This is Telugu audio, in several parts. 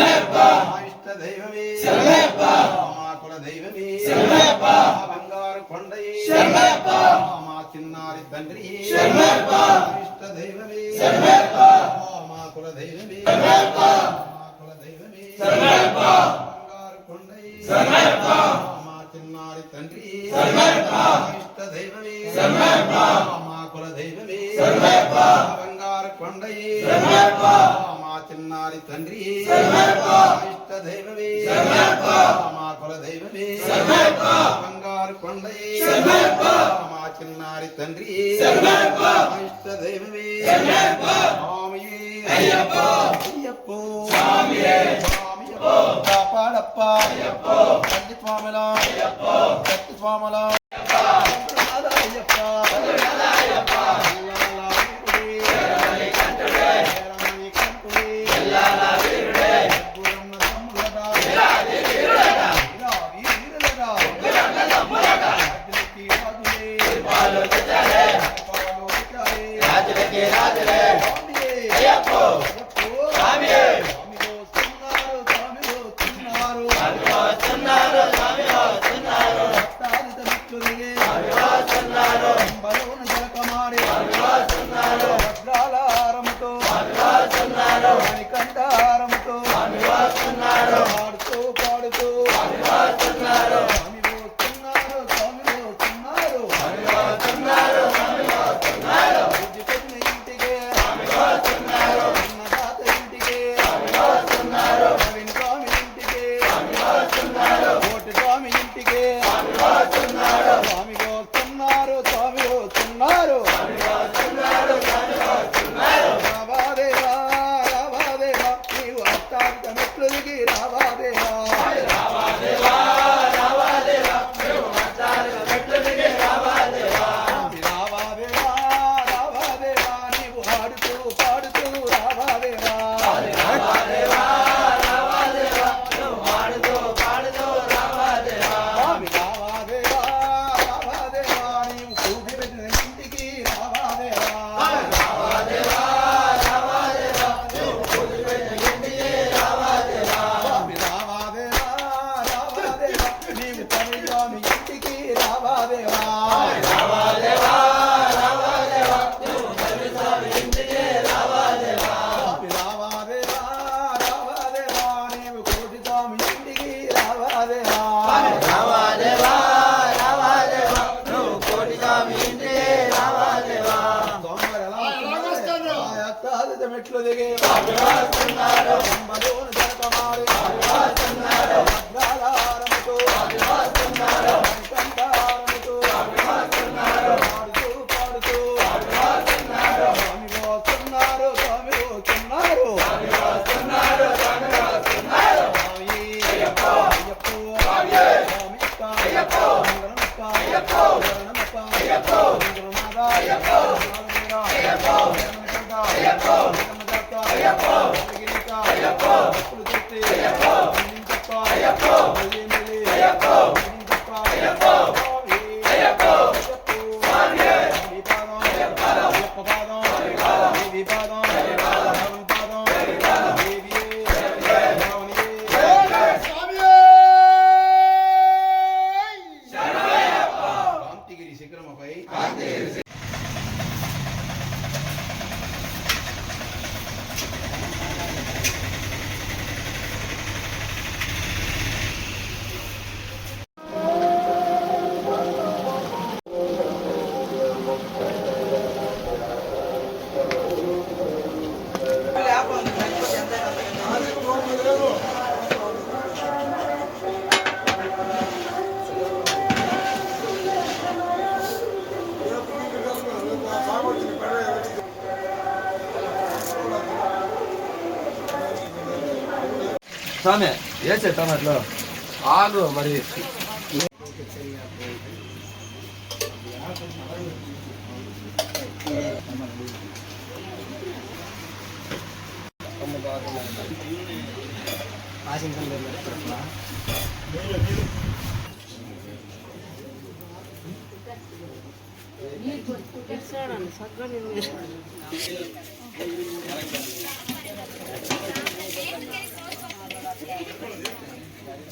ఇష్ట దైవమే మా కుల దైవమే బంగారు కొండయే మా చిన్నారి తండ్రి ఇష్ట దైవమే మా కుల దైవమే మా కుల దైవమే బంగారు కొండయే మా చిన్నారి తండ్రి ఇష్ట దైవమే మా కుల దైవమే బంగారు కొండయే మా చిన్నారి తండ్రి ఇష్ట దైవమే మా కుల దైవమే బంగారు కొండయే మా చిన్నారి తండ్రి ఇష్ట దైవమే స్వామియే అయ్యప్పో కాపాడప్ప తల్లి స్వామిలా శక్తి స్వామిలా మెట్లు దిగే సామే వేసే టమాటలో ఆగు మరి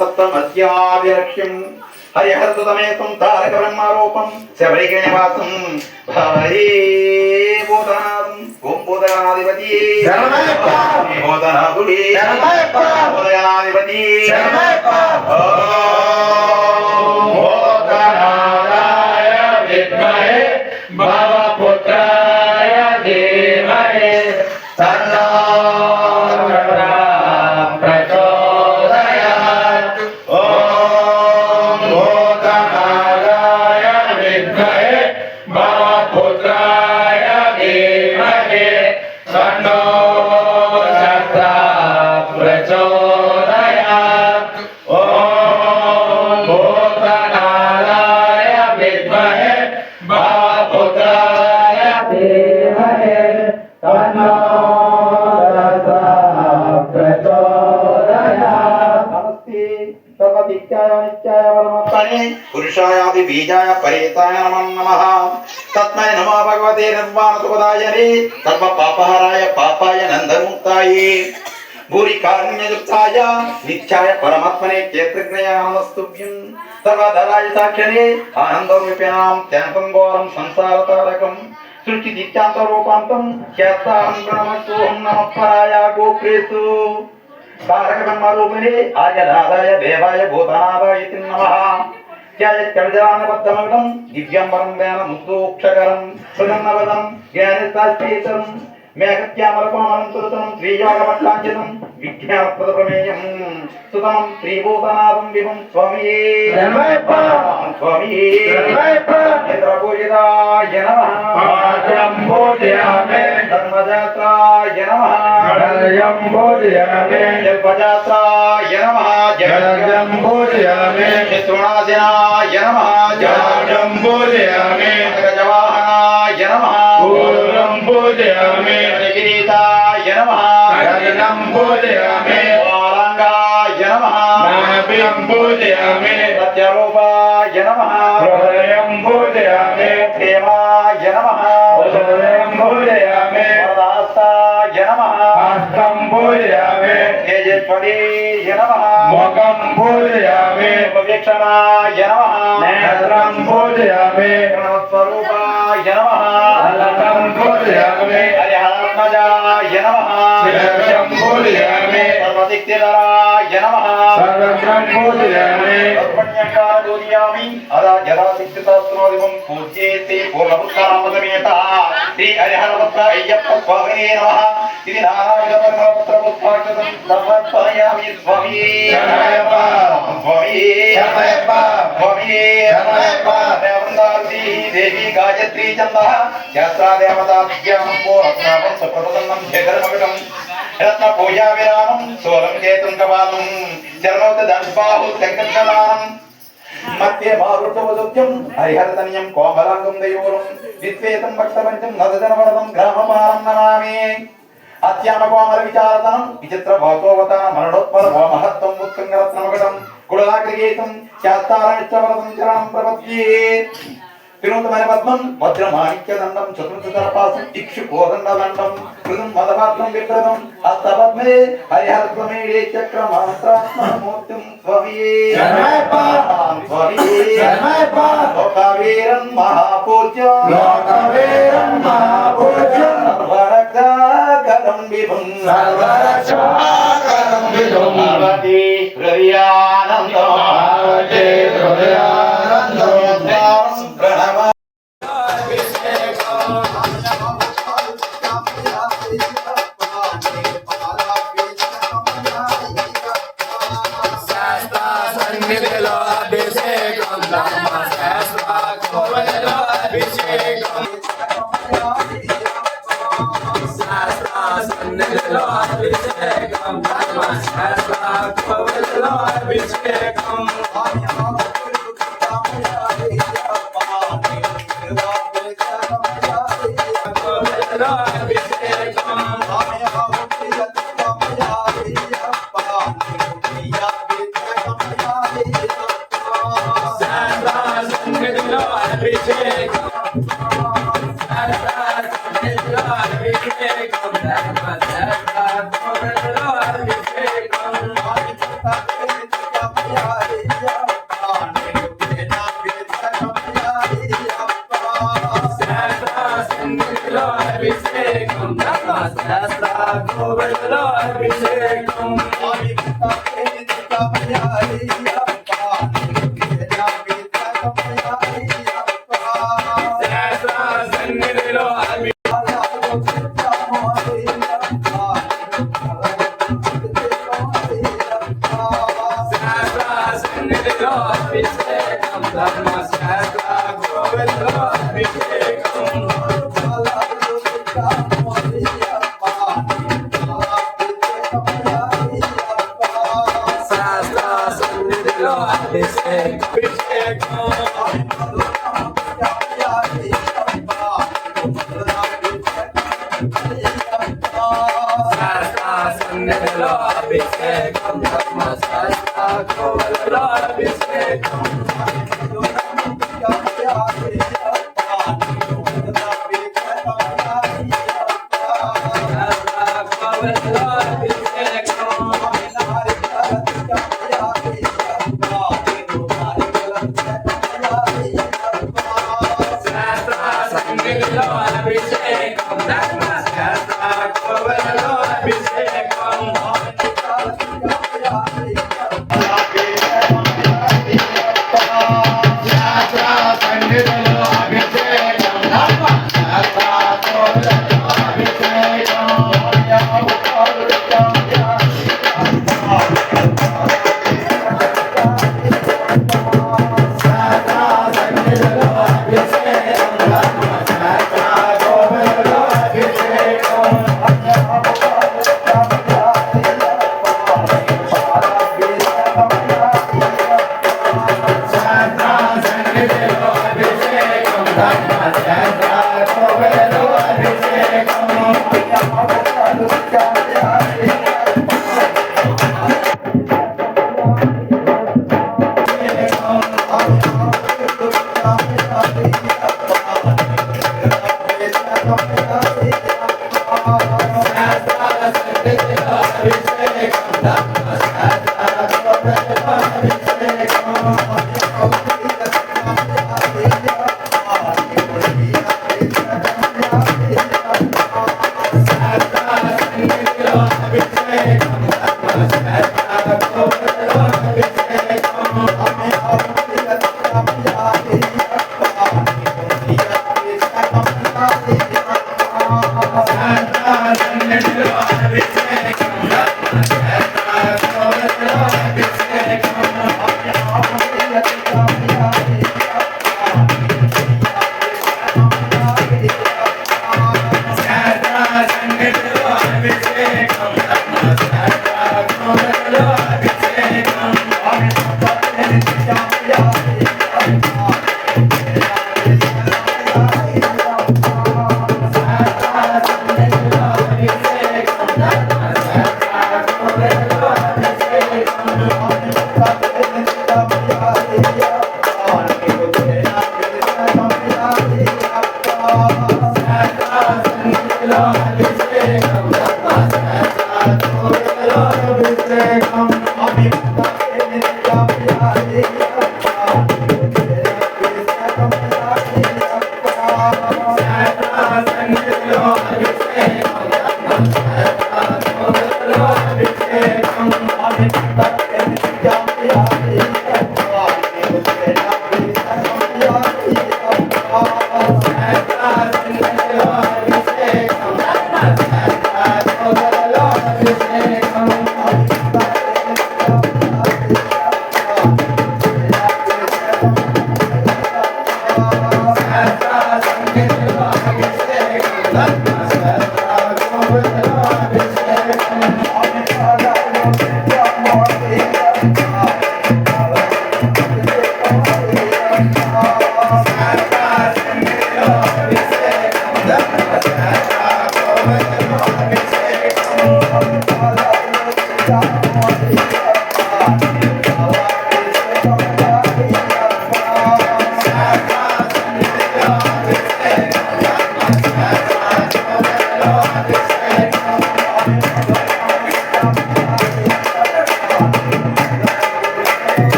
తత్వమస్యాభిలక్ష్యం హరిహరసుతమేతం తారక బ్రహ్మారూపం శబరిగిరినివాసం భవరే భూతనాథం ఓం భూతనాధిపతి భూతనాథుడి భూతనాధిపతి భూతనాథాయ విద్మహే భవపుత్రాయ ధీమహి తన్నో ప్రచోదయాత్. ఓం భూతనాథాయ విద్మహే భవపుత్రాయ ధీమహి తన్నో ప్రచోదయాత్. ఓం భూతనాథాయ విద్మహే భవపుత్రాయ ధీమహి తన్నో ప్రచోదయాత్. నమస్తే సర్వదిత్యాయ నిత్యాయ పరమాత్మనే పురుషాయాది బీజాయ పరేతాయ నమో నమః. తస్మై నమో భగవతే నిర్వాణసుఖదాయనే సర్వ పాపహారాయ పాపాయ నందముక్తాయే భూరి కారుణ్యయుక్తాయ నిత్యాయ పరమాత్మనే క్షేత్రజ్ఞయానమస్తుభ్యం. సర్వధరాయ సాక్షరే ఆనందరూపిణాం త్యాగం ఘోరం సంసారతారకం సృష్టి నిత్యాంత రూపాంతం ఖ్యాతాం ప్రణమస్తోహం నమః పరాయ గోప్రేసు తారక బ్రహ్మరూపిణే ఆర్యనాథాయ దేవాయ భూతనాథాయ నమః. ధ్యాయత్కర్జానబద్ధమగం దివ్యంబరం వేన ముక్తోక్షకరం సుగంధవదం జ్ఞానశాస్త్రీతరం మేఘత్యామలకోమలం సురతం శ్రీయోగమట్లాంజనం విజ్ఞానప్రదప్రమేయం సుతమం శ్రీభూతనాథం విభం స్వామియే స్వామియే ఇంద్రపూజితాయ నమః. ధర్మజాతాయ నమః. జల్పజాతాయ నమః. శత్రునాశనాయ నమః. గజవాహనాయ నమః. కిరీటాయ నమః. వాలంగాయ నమః. సత్యరూపాయ నమః. హేమాయ నమః. వరదాస్తాయ నమః. తేజస్వరీయ నమః. ఉపవీక్షణాయ నమః. ప్రణవస్వరూపాయ నమః. హరిహరాత్మజాయ నమః. సర్వశక్తిధరాయ నమః. తత్పుణ్యకారూర్యామి అదా యదా శక్తిశాస్త్రోదివం పూజ్యేతే పూర్ణపుష్కరామసమేత శ్రీ హరిహరపుత్ర అయ్యప్ప స్వామినే నమః. ఇది నారాయణ పరమపుత్ర పుష్పాక్షతం సమర్పయామి స్వామి స్వామి స్వామి దేవి గాయత్రీ చంద శాస్త్రాదేవతాభ్యాం రత్నాపం సుప్రసన్నం శేఖరమగటం రత్న పూజా విరామం సోలం చేతుం కపాలం చర్మౌత దంబాహు శంకర్షణానం మధ్య మారుతవదుత్యం హరిహరతనియం కోమలాంగం దయోరం విశ్వేతం భక్తపంచం నదజనవరదం గ్రామపారం నమామి. అత్యామ కోమల విచారతనం విచిత్ర భాగోవతాన మరణోత్పల మహత్వం ఉత్కంగరత్నమగటం కుడలాగ్రిగేతం శాస్త్రారణిత్యవరదం చరణం ప్రపద్యే. తిరుమల పద్మం వజ్రమాణిక్యదండం చతుర్దశపాసం ఇక్షు కోదండదండం కృతం మదపాత్రం విప్రదం హస్తపద్మే హరిహరత్వమేడే చక్రమాత్రాత్మమూర్తిం స్వామియే స్వామియే లోకవీరం మహాపూజ్యం సర్వరక్షాకరం విభుం భవతి హృదయానందం ప్రణవ Santa Amen.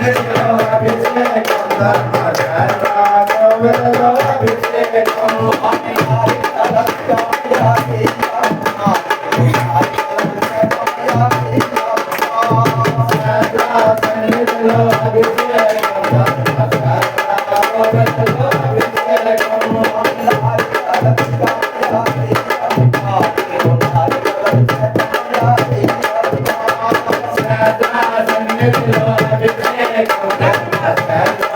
సన్నిధిలో అభిషేకం ధర్మశాస్త్ర గోవిందలో అభిషేకం సన్నిధిలో అభిషేకం ధర్మశాస్త్ర గోవిందలో అభిషేకం సన్నిధిలో అభిషేకం ధర్మశాస్త్ర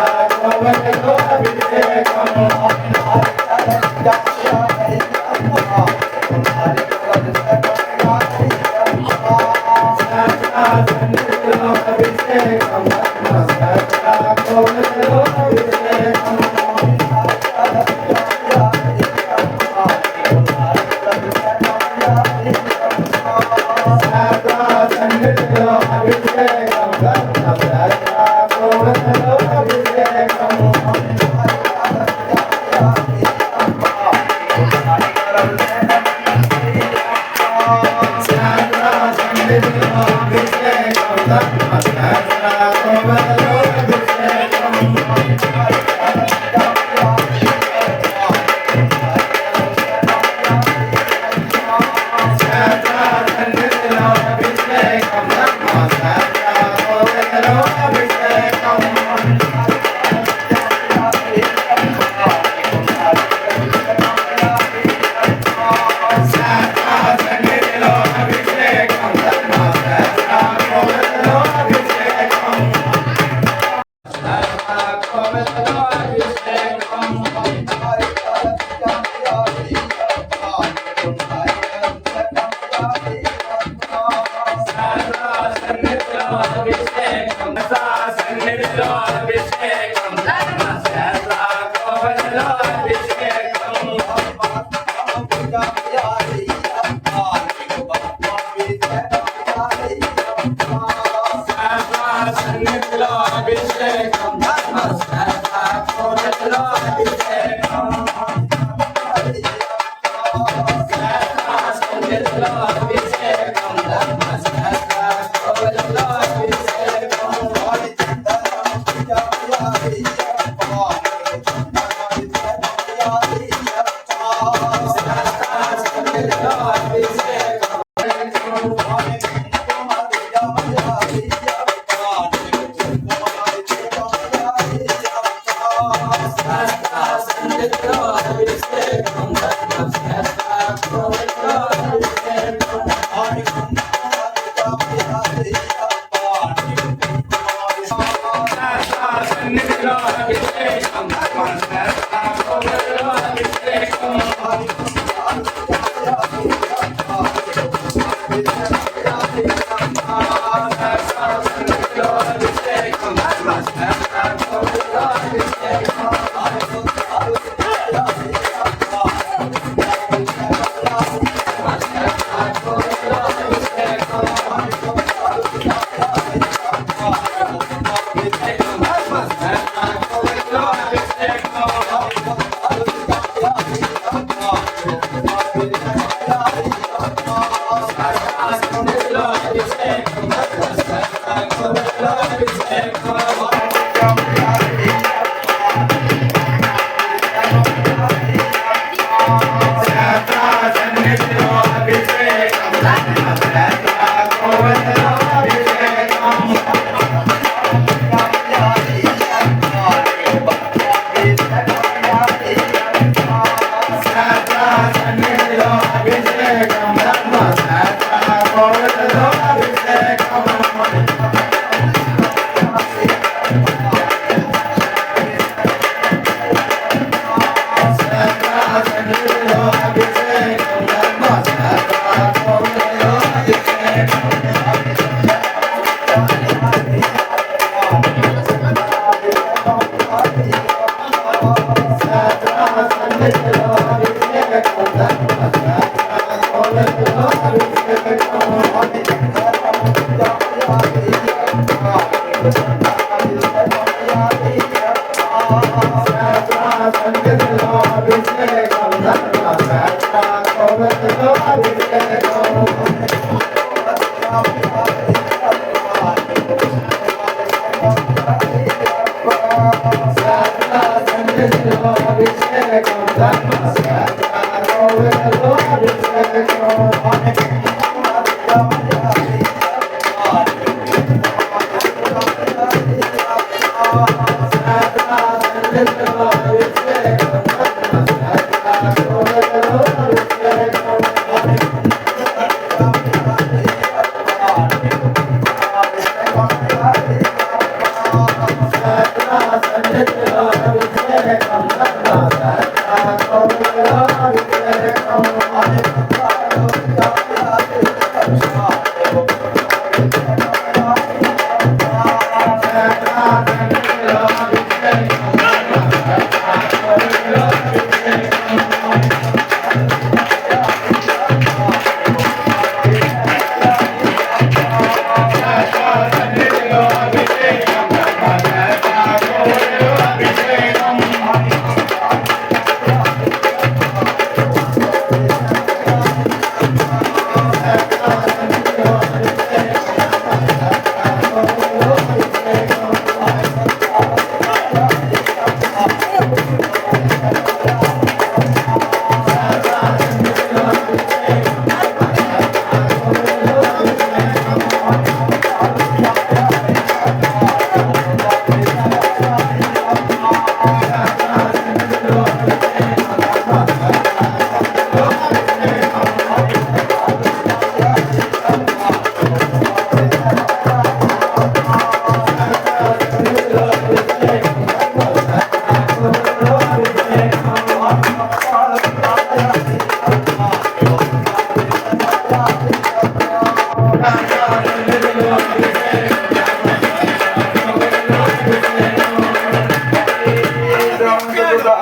గోవిందలో అభిషేకం సన్నిధిలో అభిషేకం ధర్మశాస్త్ర గోవిందలో అభిషేకం సన్నిధిలో అభిషేకం ధర్మశాస్త్ర గోవిందలో అభిషేకం సన్నిధిలో అభిషేకం ధర్మశాస్త్ర గోవిందలో అభిషేకం సన్నిధిలో అభిషేకం ధర్మశాస్త్ర గోవిందలో అభిషేకం సన్నిధిలో అభిషేకం ధర్మశాస్త్ర గోవిందలో అభిషేకం గోవిందలో అభిషేకం సన్నిధిలో అభిషేకం సన్నిధిలో అభిషేకం ధర్మశాస్త్ర గోవిందలో అభిషేకం సన్నిధిలో అభిషేకం ధర్మశాస్త్ర గోవిందలో అభిషేకం సన్నిధిలో అభిషేకం ధర్మశాస్త్ర గోవిందలో అభిషేకం సన్నిధిలో అభిషేకం సన్నిధిలో అభిషేకం ధర్మశాస్త్ర గోవిందలో అభిషేకం సన్నిధిలో అభిషేకం ధర్మశాస్త్ర గోవిందలో అభిషేకం సన్నిధిలో అభిషేకం ధర్మశాస్త్ర గోవిందలో అభిషేకం Thank you.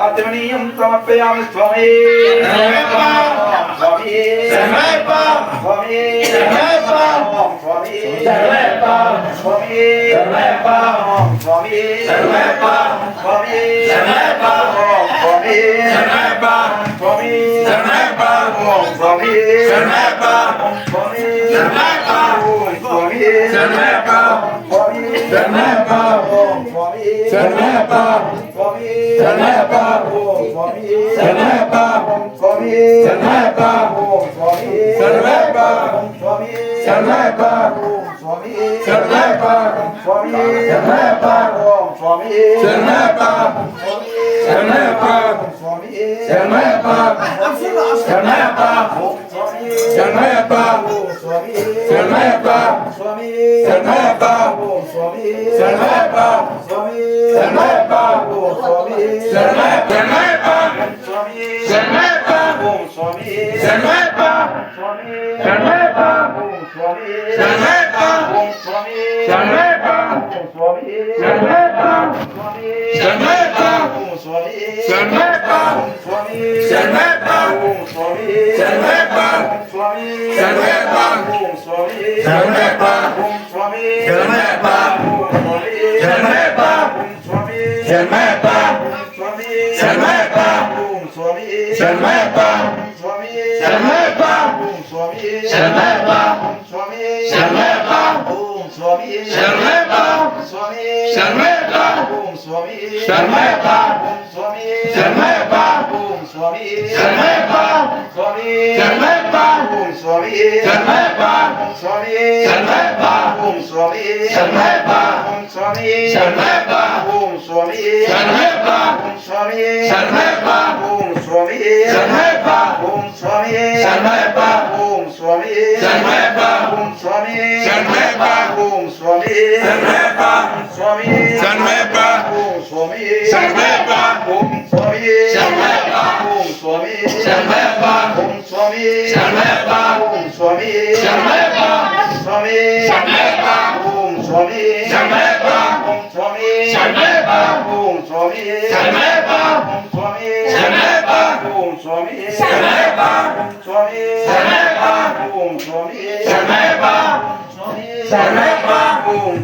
ఆత్మనీయం సమర్పయామి స్వామి స్వామి స్వామి స్వామి స్వామి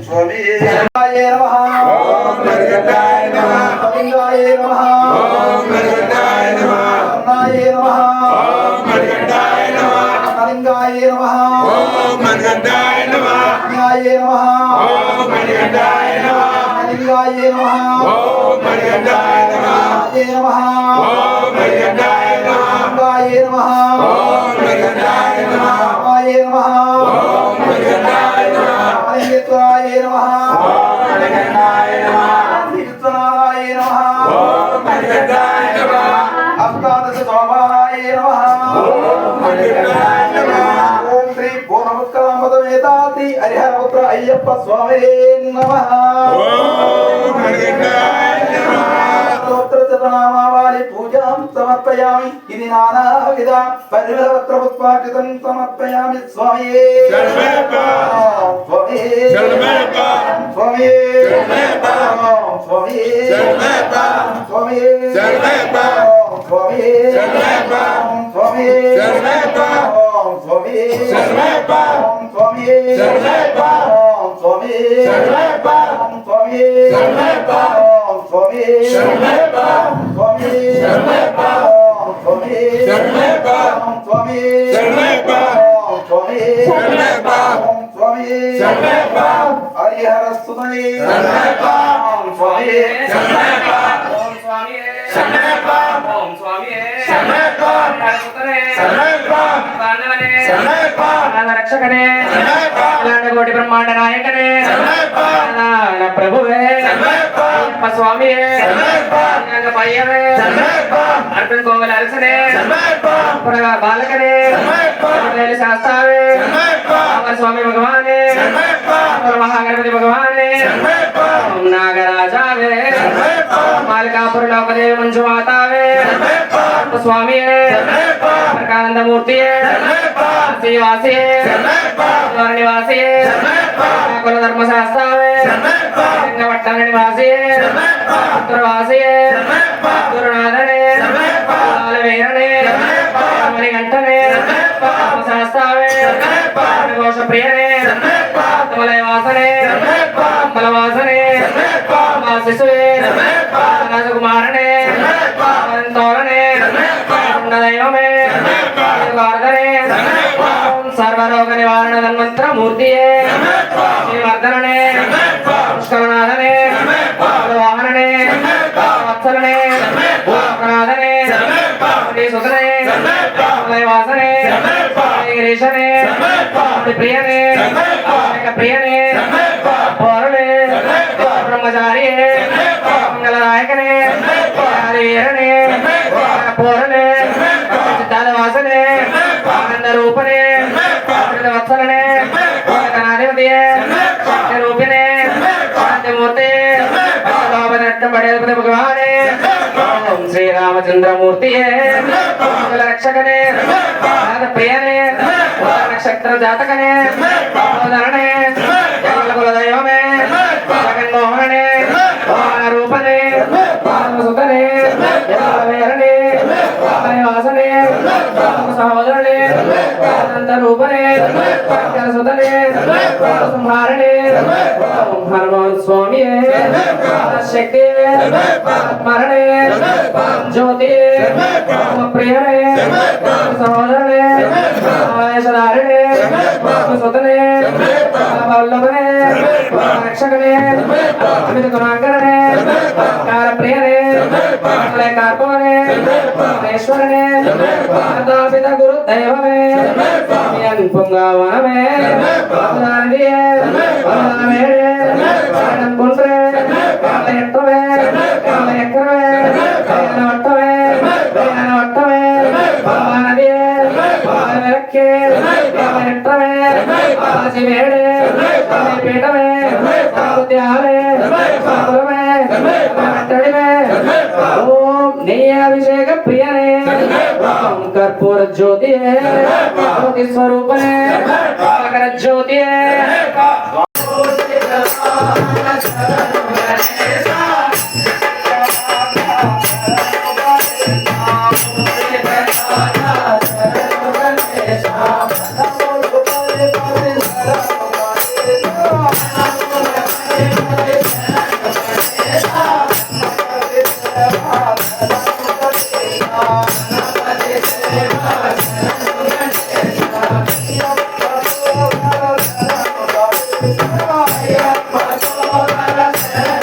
స్వామి Om రాజే నమః ఓం మణికంఠాయ నమః రాజే నమః ఓం మణికంఠాయ నమః రాజే నమః ఓం మణికంఠాయ నమః రాజే నమః ఓం మణికంఠాయ నమః తీర్థనాయ నమః ఓం మణికంఠాయ నమః అష్టాదశ సోమాయ నమః ఓం మణికంఠాయ నమః ఓం శ్రీ పూర్ణముత్కరామదవేదాతి హరిహరపుత్ర అయ్యప్ప స్వామి నమః ఓం మణికంఠాయ నమః స్తోత్రచతనామావళి పూజాం సమర్పయామి ఇది నానావిధ పరిమళపత్రపుష్పార్చితం సమర్పయామి స్వామి శరణమయ్యప్ప. స్వామి శరణమయ్యప్ప. స్వామి శరణమయ్యప్ప. స్వామి శరణమయ్యప్ప. స్వామి శరణమయ్యప్ప. స్వామి శరణమయ్యప్ప. స్వామి శరణమయ్యప్ప. స్వామి శరణమయ్యప్ప. స్వామి శరణమయ్యప్ప. స్వామి శరణమయ్యప్ప. స్వామి శరణమయ్యప్ప. స్వామి శరణమయ్యప్ప. స్వామి శరణమయ్యప్ప. స్వామి శరణమయ్యప్ప. స్వామి శరణమయ్యప్ప. స్వామి శరణమయ్యప్ప. స్వామి శరణమయ్యప్ప. హరిహర సుతనే శరణమయ్యప్ప. స్వామి శరణమయ్యప్ప. ఓం స్వామియే శరణమయ్యప్ప. ఓం స్వామియే శరణమయ్యప్ప. హరిహరసుతనే శరణమయ్యప్ప. బాంధవనే శరణమయ్యప్ప. అనాథ రక్షకనే శరణమయ్యప్ప. అఖిలాండ కోటి బ్రహ్మాండ నాయకనే శరణమయ్యప్ప. అనాథ ప్రభువే శరణమయ్యప్ప. అయ్యప్ప స్వామియే శరణమయ్యప్ప. రంగ పయ్యవే శరణమయ్యప్ప. అర్పణ కోవల అరసనే శరణమయ్యప్ప. పురగా బాలకనే శరణమయ్యప్ప. రేలి శాస్తావే శరణమయ్యప్ప. అమర స్వామి భగవానే శరణమయ్యప్ప. అమర మహాగణపతి భగవానే శరణమయ్యప్ప. ఓం నాగరాజావే శరణమయ్యప్ప. మాలికాపుర లోకదేవి మంజు మాతావే శరణమయ్యప్ప. అయ్యప్ప స్వామియే శరణమయ్యప్ప. ప్రకానందమూర్తియే శరణమయ్యప్ప. శ్రీవాసియే శరణమయ్యప్ప. నివాసియే శరణమయ్యప్ప. కుల ధర్మశాస్త్రావే శరణమయ్యప్ప. రంగపట్టణ నివాసియే శరణమయ్యప్ప. ఉత్తరవాసియే శరణమయ్యప్ప. గురునాథనే శరణమయ్యప్ప. బాలవీరనే శరణమయ్యప్ప. మణికంఠనే శరణమయ్యప్ప. ధర్మశాస్త్రావే శరణమయ్యప్ప. ఘోష ప్రియనే శరణమయ్యప్ప. వాసనే శరణమయ్యప్ప. అంబలవాసనే శరణమయ్యప్ప. శిశువే శరణమయ్యప్ప. రాజకుమారనే శరణమయ్యప్ప. తోరణే శరణమయ్యప్ప. దైవమే శరణమయ్యప్ప. వార్ధనే శరణమయ్యప్ప. సర్వరోగ నివారణ ధన్వంతర మూర్తియే శరణమయ్యప్ప. శ్రీవర్ధననే శరణమయ్యప్ప. పుష్కరనాథనే శరణమయ్యప్ప. వాహననే శరణమయ్యప్ప. వత్సలనే శరణమయ్యప్ప. నాథనే శరణమయ్యప్ప. సుతనే శరణమయ్యప్ప. వాసనే శరణమయ్యప్ప. గిరీశనే శరణమయ్యప్ప. ప్రియనే శరణమయ్యప్ప. ప్రియనే శరణమయ్యప్ప. పౌరులే శరణమయ్యప్ప. బ్రహ్మచారియే శరణమయ్యప్ప. మంగళనాయకనే శరణమయ్యప్ప. వీరనే శరణమయ్యప్ప. పౌరులే శరణమయ్యప్ప. సిద్ధార్థవాసనే శరణమయ్యప్ప. ఆనంద రూపనే శరణమయ్యప్ప. వత్సలనే శరణమయ్యప్ప. కనాధిపతియే శరణమయ్యప్ప. రూపిణే శరణమయ్యప్ప. శాంతిమూర్తి లోపనట్టబడే భగవానే శరణమయ్యప్ప. ఓం శ్రీరామచంద్రమూర్తియే శరణమయ్యప్ప. కుల రక్షకనే శరణమయ్యప్ప. ప్రియనే శరణమయ్యప్ప. నక్షత్ర జాతకనే శరణమయ్యప్ప. సోదరణే శరణమయ్యప్ప. జగల కుల దైవమే శరణమయ్యప్ప. జగన్మోహననే శరణమయ్యప్ప. వాహన రూపనే శరణమయ్యప్ప. సుతనే శరణమయ్యప్ప. వీరనే శరణమయ్యప్ప. వాసనే శరణమయ్యప్ప. సహోదరునే శరణమయ్యప్ప. అనంత రూపనే శరణమయ్యప్ప. సుతనే శరణమయ్యప్ప. సంహారణే శరణమయ్యప్ప. ఓం హనుమాన్ స్వామియే శరణమయ్యప్ప. శక్తి శరణమయ్యప్ప. మరణే శరణమయ్యప్ప. జ్యోతి శరణమయ్యప్ప. ప్రియనే శరణమయ్యప్ప. సహోదరునే శరణమయ్యప్ప. ఆయేషధారిణే శరణమయ్యప్ప. సుతనే శరణమయ్యప్ప. వల్లభనే శరణమయ్యప్ప. రక్షకనే శరణమయ్యప్ప. అమిత గుణాకరనే శరణమయ్యప్ప. కారప్రియనే శరణమయ్యప్ప. కార్పవనే శరణమయ్యప్ప. మహేశ్వరనే శరణమయ్యప్ప. ప్రతాపిత గురు దైవమే శరణమయ్యప్ప. పుంగవనమే శరణమయ్యప్ప. ప్రధానియే శరణమయ్యప్ప. ప్రధానమేడే శరణమయ్యప్ప. శరణం కుంట్రే శరణమయ్యప్ప. ఎట్టవే శరణమయ్యప్ప. ఎక్కవే శరణమయ్యప్ప. వట్టవే శరణమయ్యప్ప. వట్టవే శరణమయ్యప్ప. నదియే శరణమయ్యప్ప. వెరక్కే శరణమయ్యప్ప. ఎట్టవే శరణమయ్యప్ప. శివేడే శరణమయ్యప్ప. పీఠమే శరణమయ్యప్ప. ఉద్యాలే శరణమయ్యప్ప. కులమే శరణమయ్యప్ప. అట్టడిమే శరణమయ్యప్ప. ఓం నెయ్యాభిషేక ప్రియనే శరణమయ్యప్ప. ఓం కర్పూర జ్యోతియే శరణమయ్యప్ప. జ్యోతి స్వరూపనే శరణమయ్యప్ప. Makar జ్యోతియే Thank you.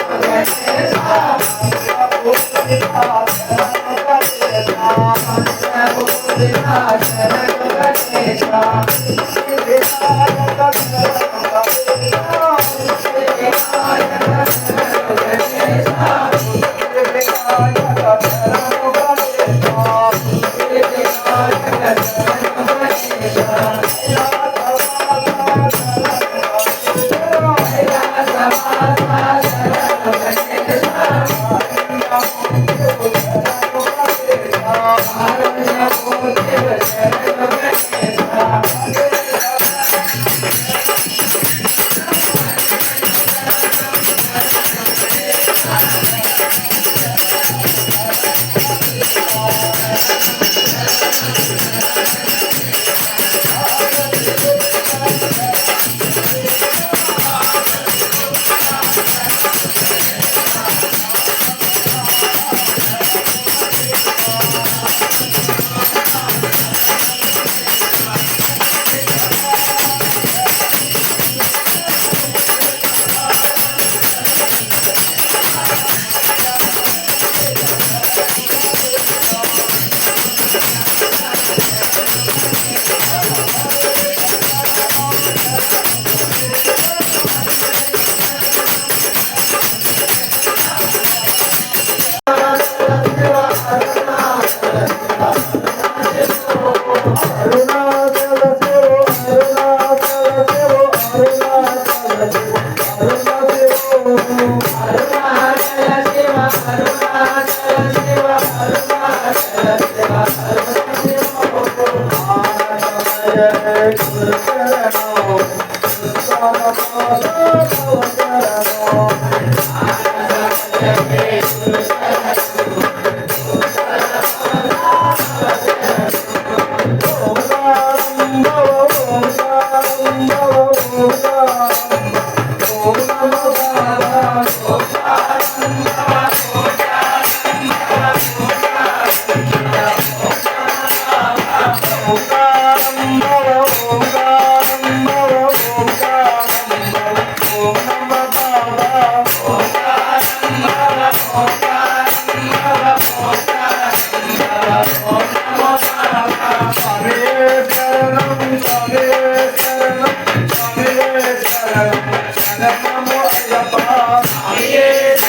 Hey!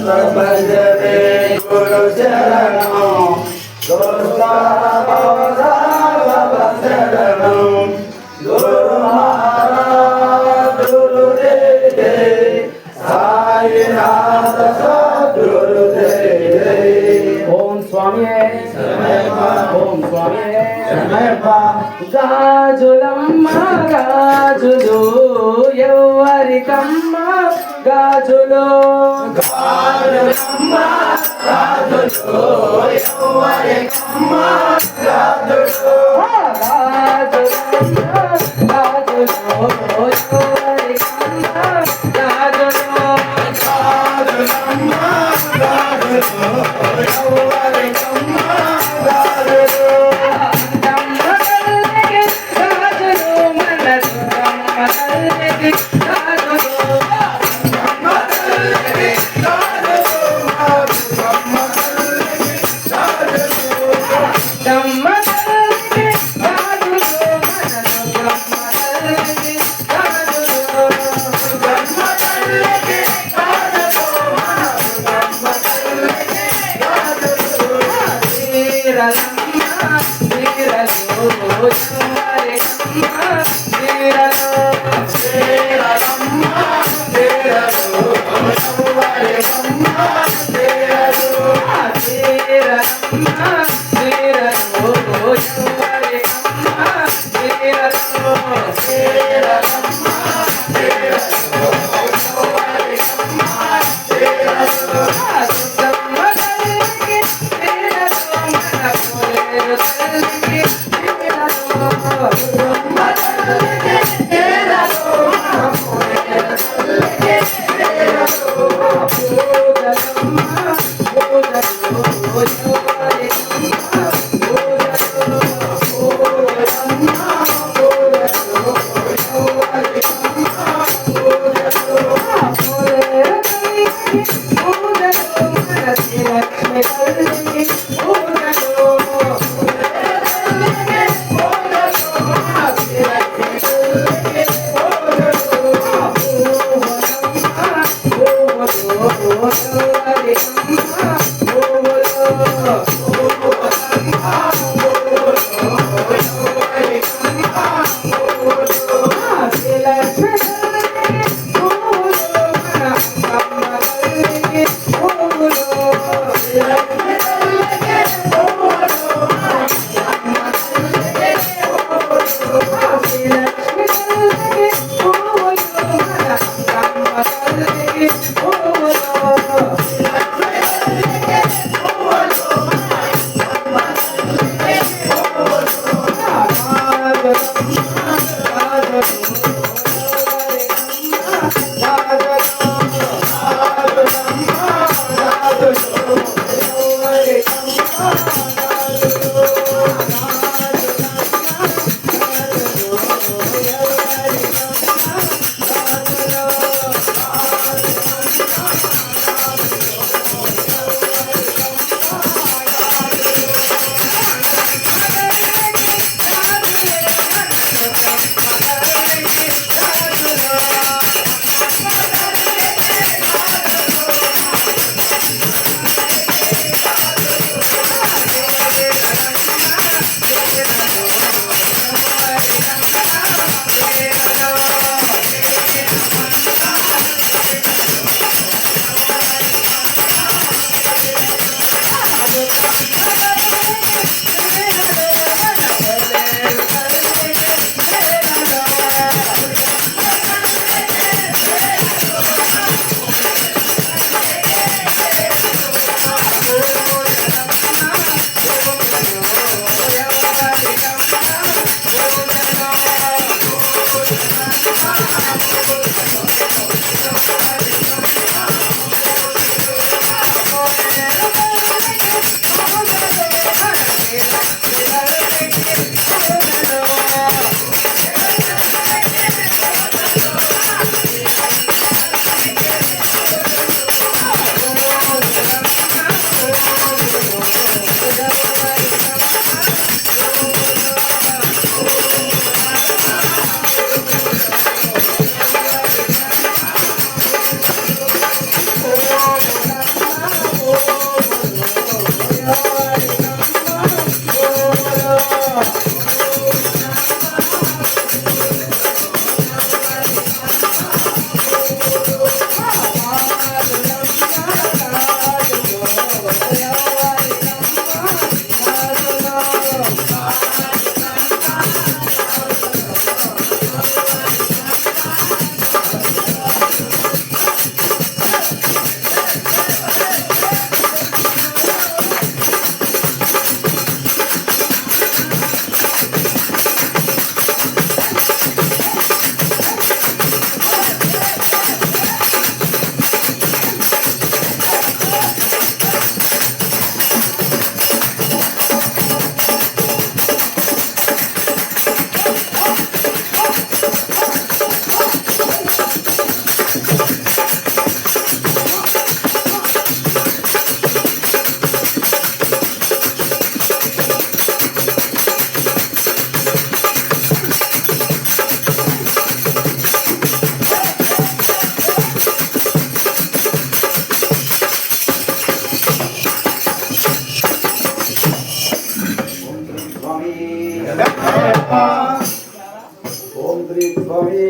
భజరే గురు చరణం శరణం గురు మహారాజ్ గురు సాయినాథ సద్గురు ఓం స్వామి ఓం స్వామి గాజులమ్మ గాజులు ఎవరికమ్మ గాజులు గాజులమ్మ గాజులు ఎవరికమ్మ గాజులు గాజులమ్మ గాజులు ఎవరికమ్మ గాజులు గాజులమ్మ గాజులు ఎవరికమ్మ గాజులు Oh, స్వామి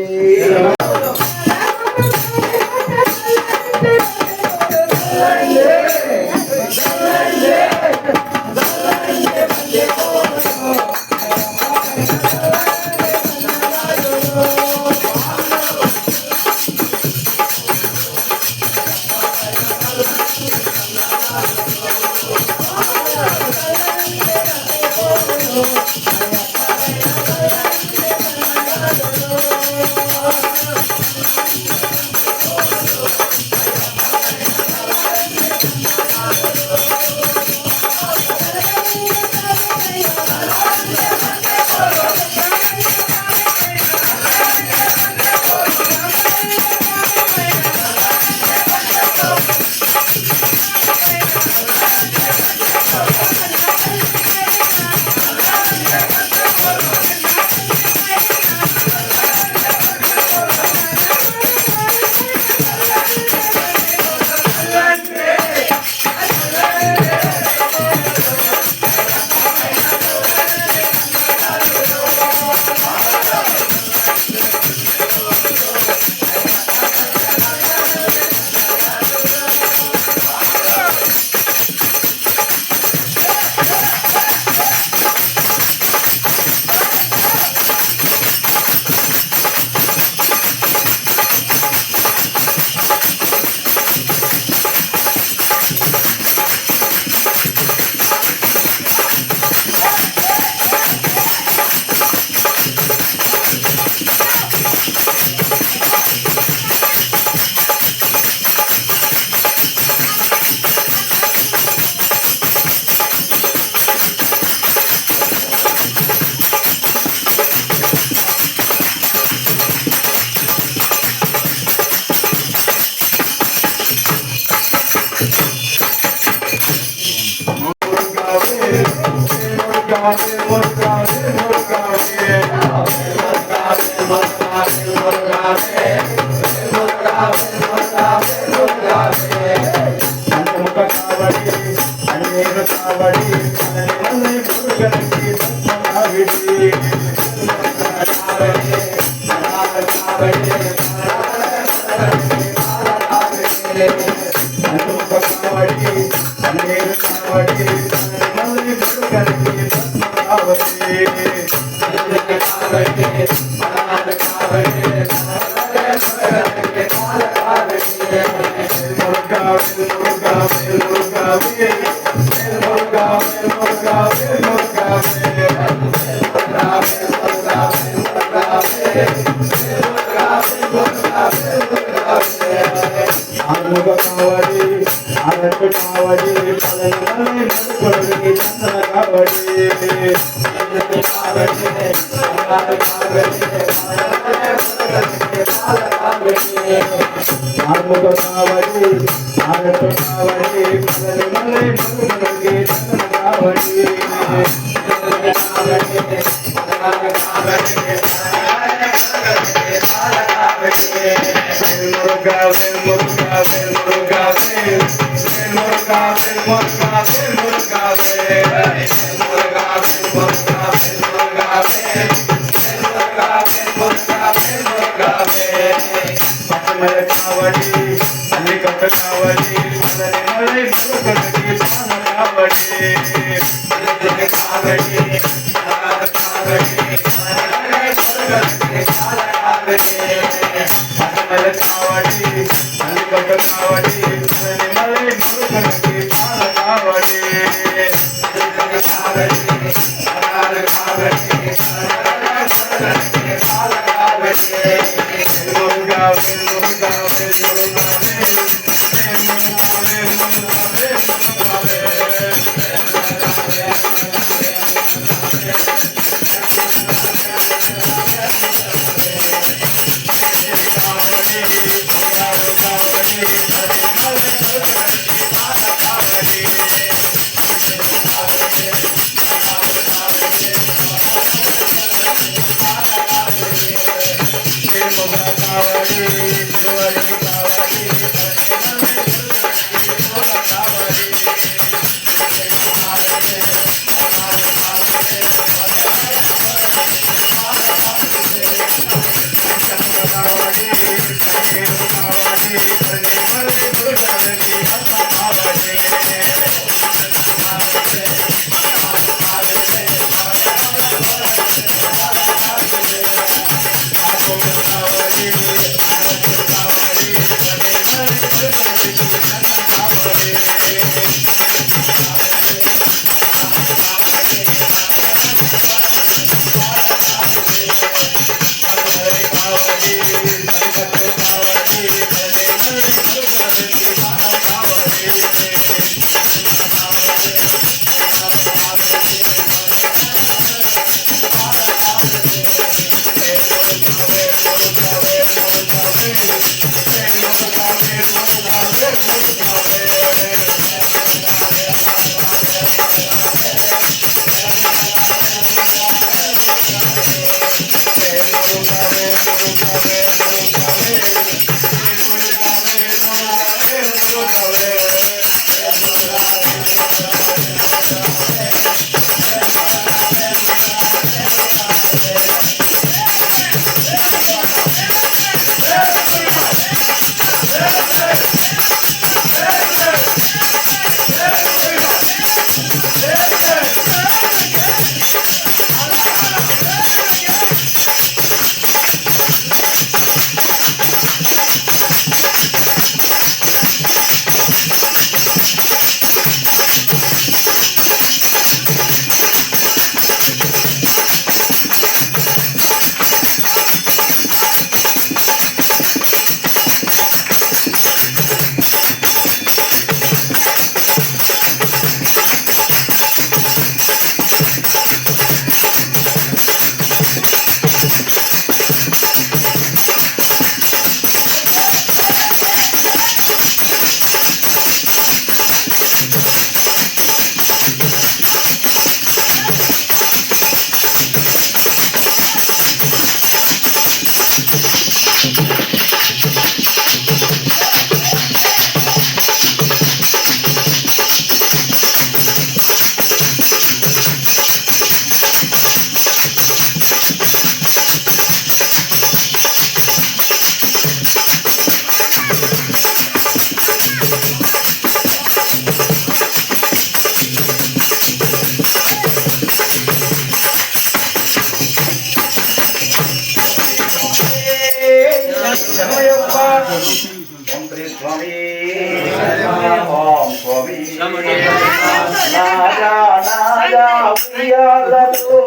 ఉయ్యాలలో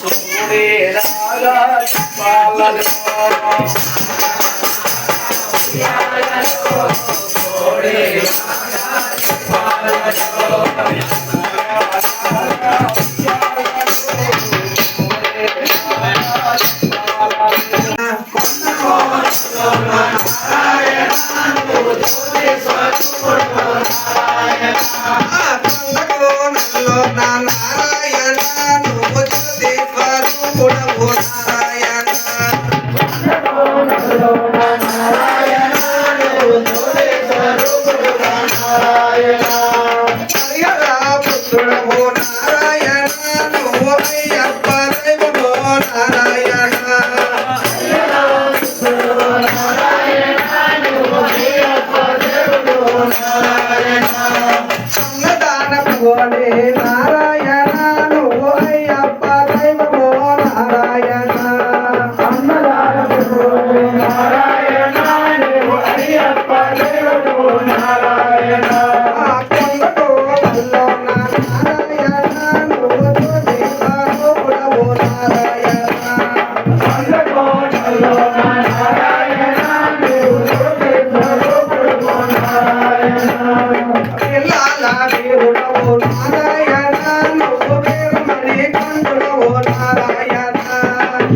సోడే రాగా పాలలో నారాయణ నువ్వు జ్యోతి స్వరూపుడవు నారాయణ హరిహరా పుత్రుడవు నారాయణ నువ్వు అయ్యప్ప దైవమో నారాయణ అన్నదాన భువనే నారాయణ నువ్వు అయ్యప్ప దైవమో నారాయణ అన్నదాన భువనే నారాయణ నువ్వు అయ్యప్ప దైవమో నారాయణ కొండకు వల్లో నారాయణ నువ్వు జ్యోతి స్వరూపుడవు నారాయణ కొండకు వల్లో నారాయణ నువ్వు జ్యోతి స్వరూపుడవు నారాయణ పిల్లాల వీరుడవు నారాయణ నువ్వు వీరమణి కంఠుడవు నారాయణ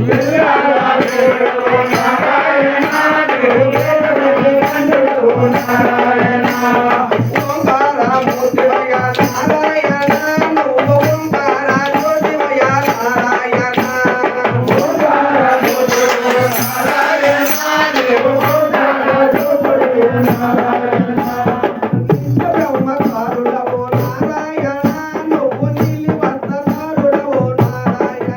పిల్లాల వీరుడవు నారాయణ నువ్వు వీరమణి కంఠుడవు నారాయణ ఓంకార మూర్తివయ నారాయణ నువ్వు ఓంకార జ్యోతివయ నారాయణ ఓంకార మూర్తివయ నారాయణ నువ్వు ఓంకార జ్యోతివయ నారాయణ బ్రహ్మకారుడవో నారాయణ నువ్వు నీలివర్తకారుడవో నారాయణ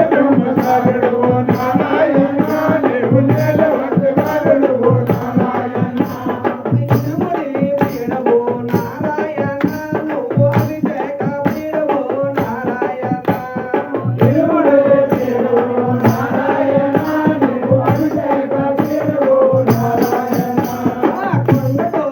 బ్రహ్మకారుడవో నారాయణ నువ్వు నీలివర్తకారుడవో నారాయణ తిరుమలి వీడవో నారాయణ నువ్వు అభిషేక వీడవో నారాయణ తిరుమలి వీడవో నారాయణ నువ్వు అభిషేక వీడవో నారాయణ కొండతో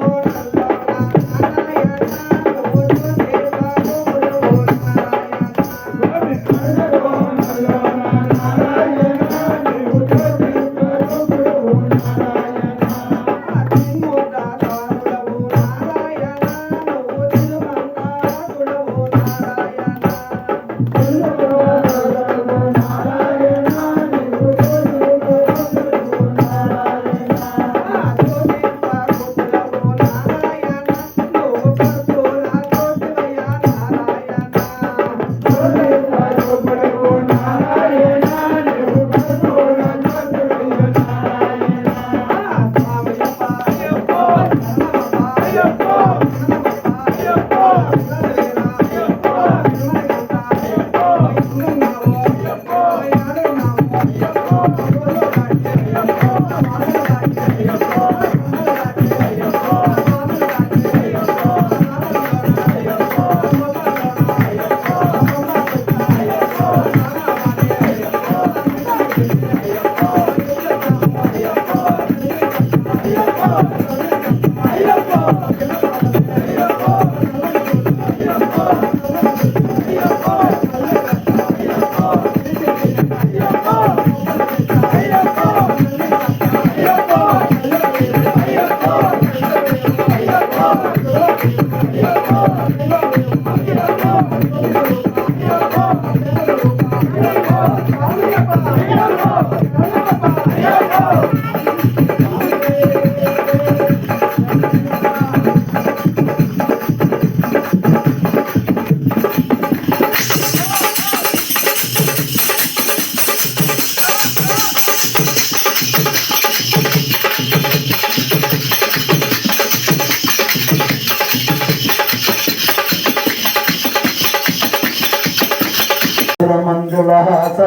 మంజుళహాస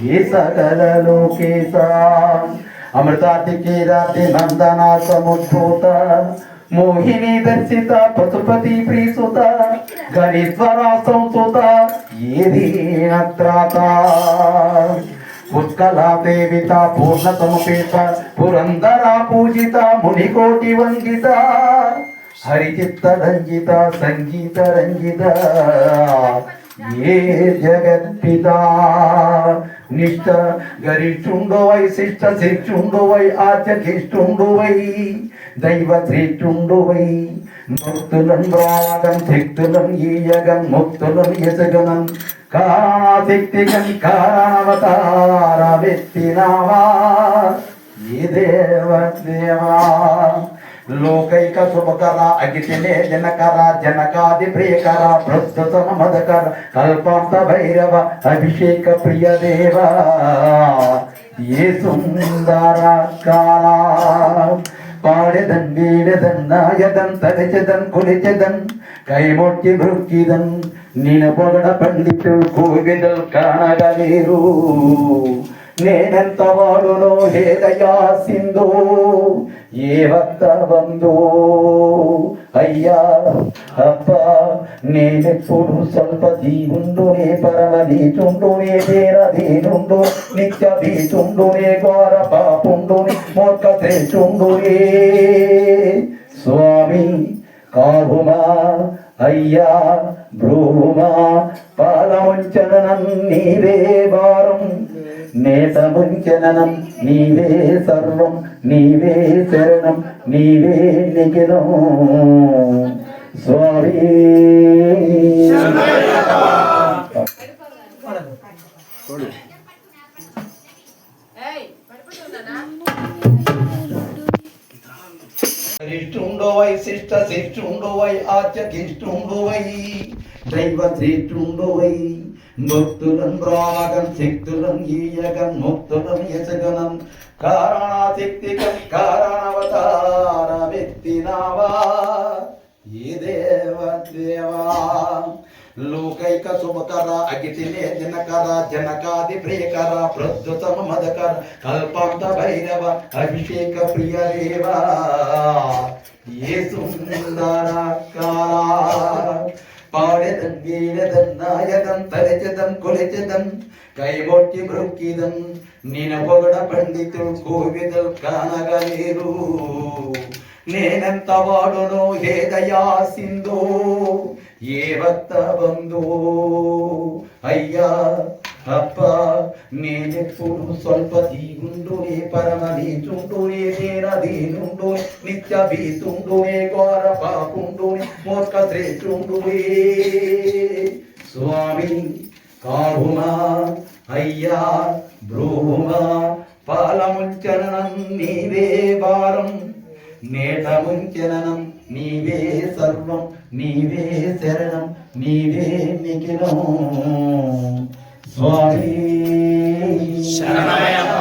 ये सकल लोकेश अमृतातिकेराति नंदना समुद्भूत मोहिनी दर्शिता पशुपति प्रीसुत गणेश्वरा संसुत ये दीनत्राता उत्कला देविता पूर्ण समुपेता पुरंदरा पूजिता मुनिकोटि वंदिता హరిచిత్త రంజిత సంగీత రంజిత ఏ జగత్పిత నిష్ట గరిష్ఠుండోవై శిష్ట శిక్షుండోవై ఆచకిష్టుండోవై దైవ శ్రేష్ఠుండోవై ముక్తులను రాగం శక్తులను ఈయగం ముక్తులను యజగనం కారణశక్తిగం కారణవతార వ్యక్తినావా ఏ దేవదేవా లోకైక శుభకర అగితినే జనకర జనకాది ప్రియకర ప్రస్తుత మదకర కల్పాంత భైరవ అభిషేక ప్రియ దేవ ఏ సుందర కాల పాడెదన్ వీడెదన్ నాయదన్ తలచెదన్ కొలిచెదన్ కైమొట్టి భృక్కిదన్ నిన పొగడ పండితు కోవిదల్ కానగలేరు నేనెంత వాడునో హే దయా సింధు ఏ భక్త బంధు అయ్యా అప్ప నేనెప్పుడు స్వల్ప దీవుండునే పరమ నీచుండునే దేరధీనుండు నిత్య భీతుండునే ఘోర పాపుండునే మూర్ఖ శ్రేష్ఠుండునే స్వామి కావుమా అయ్యా భ్రూమా పాలముంచనం నీవే భారం నేతముంచనం నీవే సర్వం నీవే శరణం నీవే నిఖిలం స్వామి హరిష్ఠుండోవై శిష్ట శిష్ఠుండోవై ఆచకిష్టుండోవై దైవ శ్రేష్ఠుండోవై భక్తులను రాగం శక్తులను ఈయగం ముక్తులను యజగనం కారణశక్తికం కారణవతార వ్యక్తినావా ఏ దేవదేవా లోకైక శుభకర అగితినే దినకర జనకాది ప్రియకర ప్రస్తుతమ మదకర కల్పాంత భైరవ అభిషేక ప్రియ దేవ ఏ సుందర కాల పాడెదన్ వీడెదన్ నాయదన్ తలచెదన్ కొలిచెదన్ కైమొట్టి భృక్కిదన్ నిన పొగడ పండితులు కోవిదల్ కానగలేరు నేనెంత వాడునో హే దయా సింధు ఏ భక్త బంధు అయ్యా అప్ప నేనెప్పుడు స్వల్ప దీవుండునే పరమ నీచుండునే దేనధీనుండు నిత్య భీతుండునే ఘోర పాపుండునే మూర్ఖ శ్రేష్ఠుండునే స్వామి కావుమా అయ్యా భ్రూమా పాలముంచనం నీవే భారం నేటముంచనం నీవే సర్వం నీవే శరణం నీవే నిఖిలం స్వామి శరణమయ్యప్ప.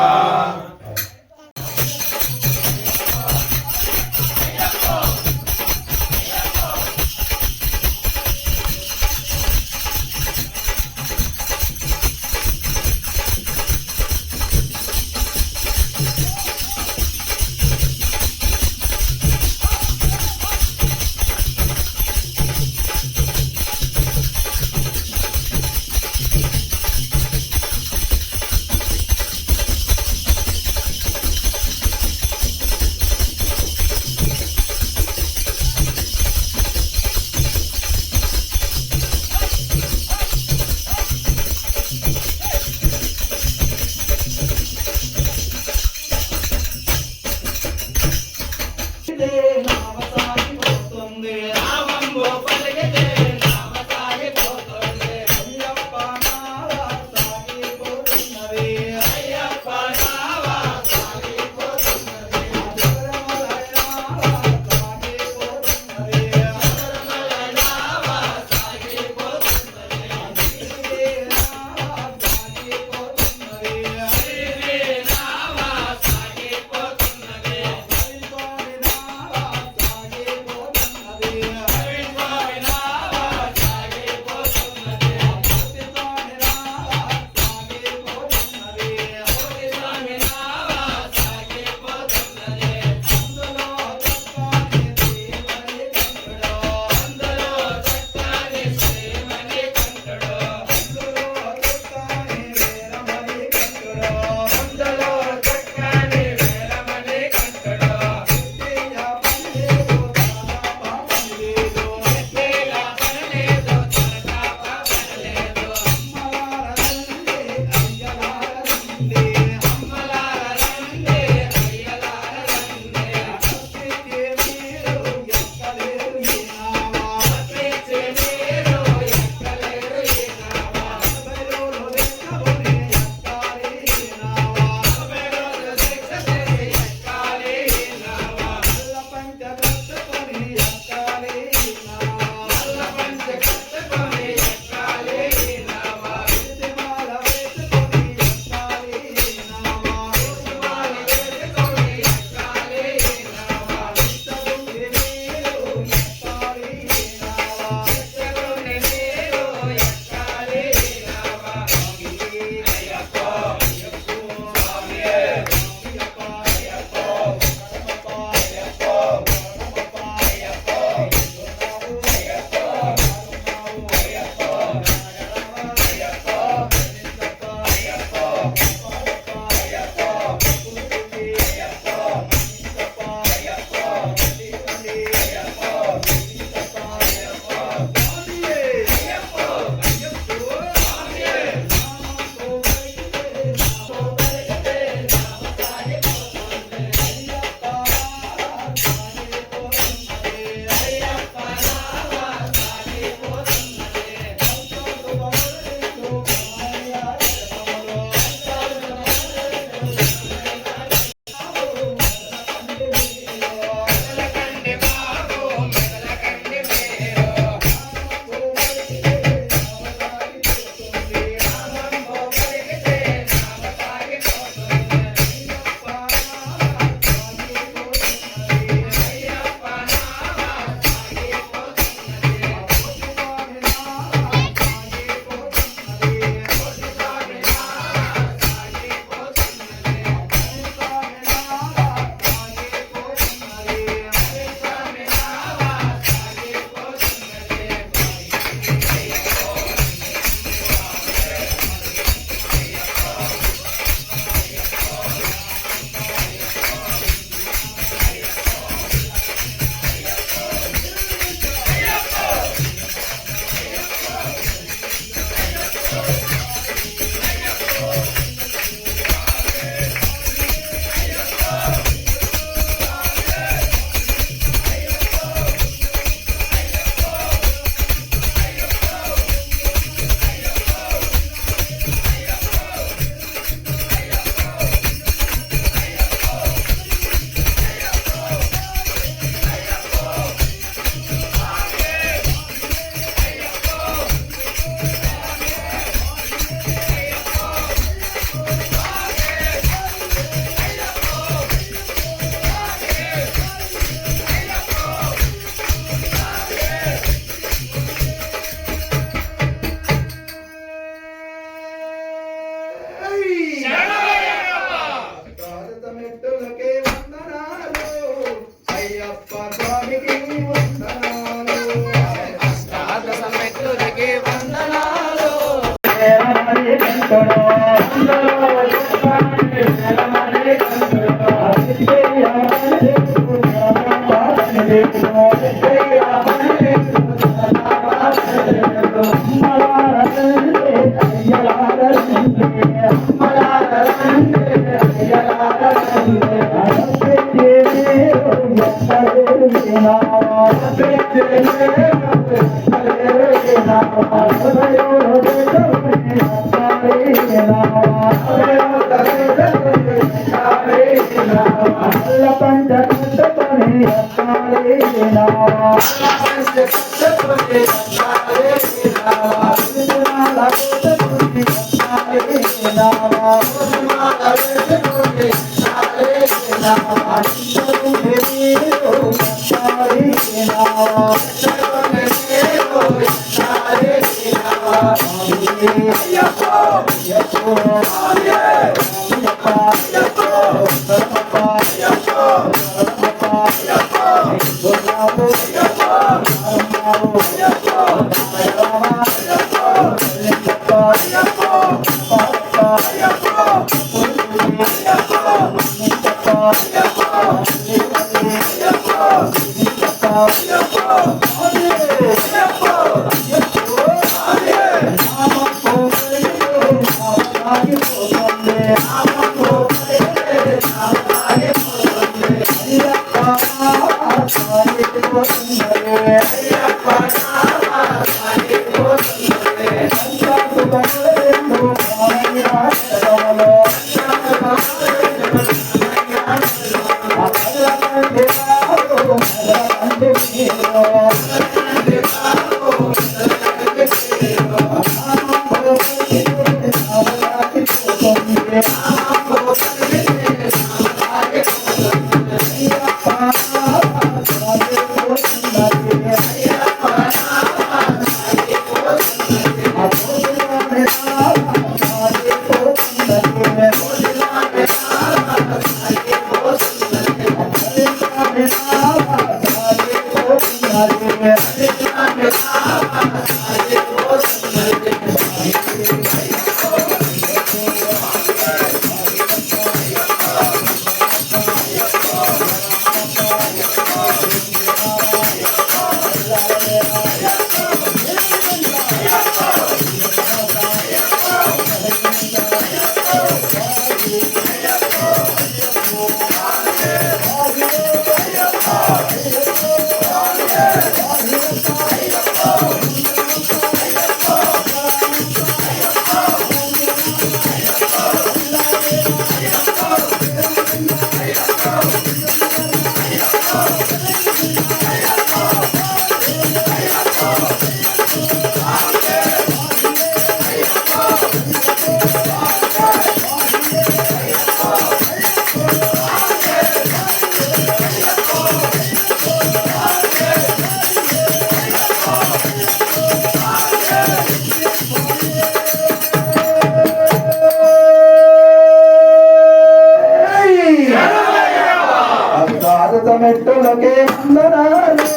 మెట్టులకే వందనాలు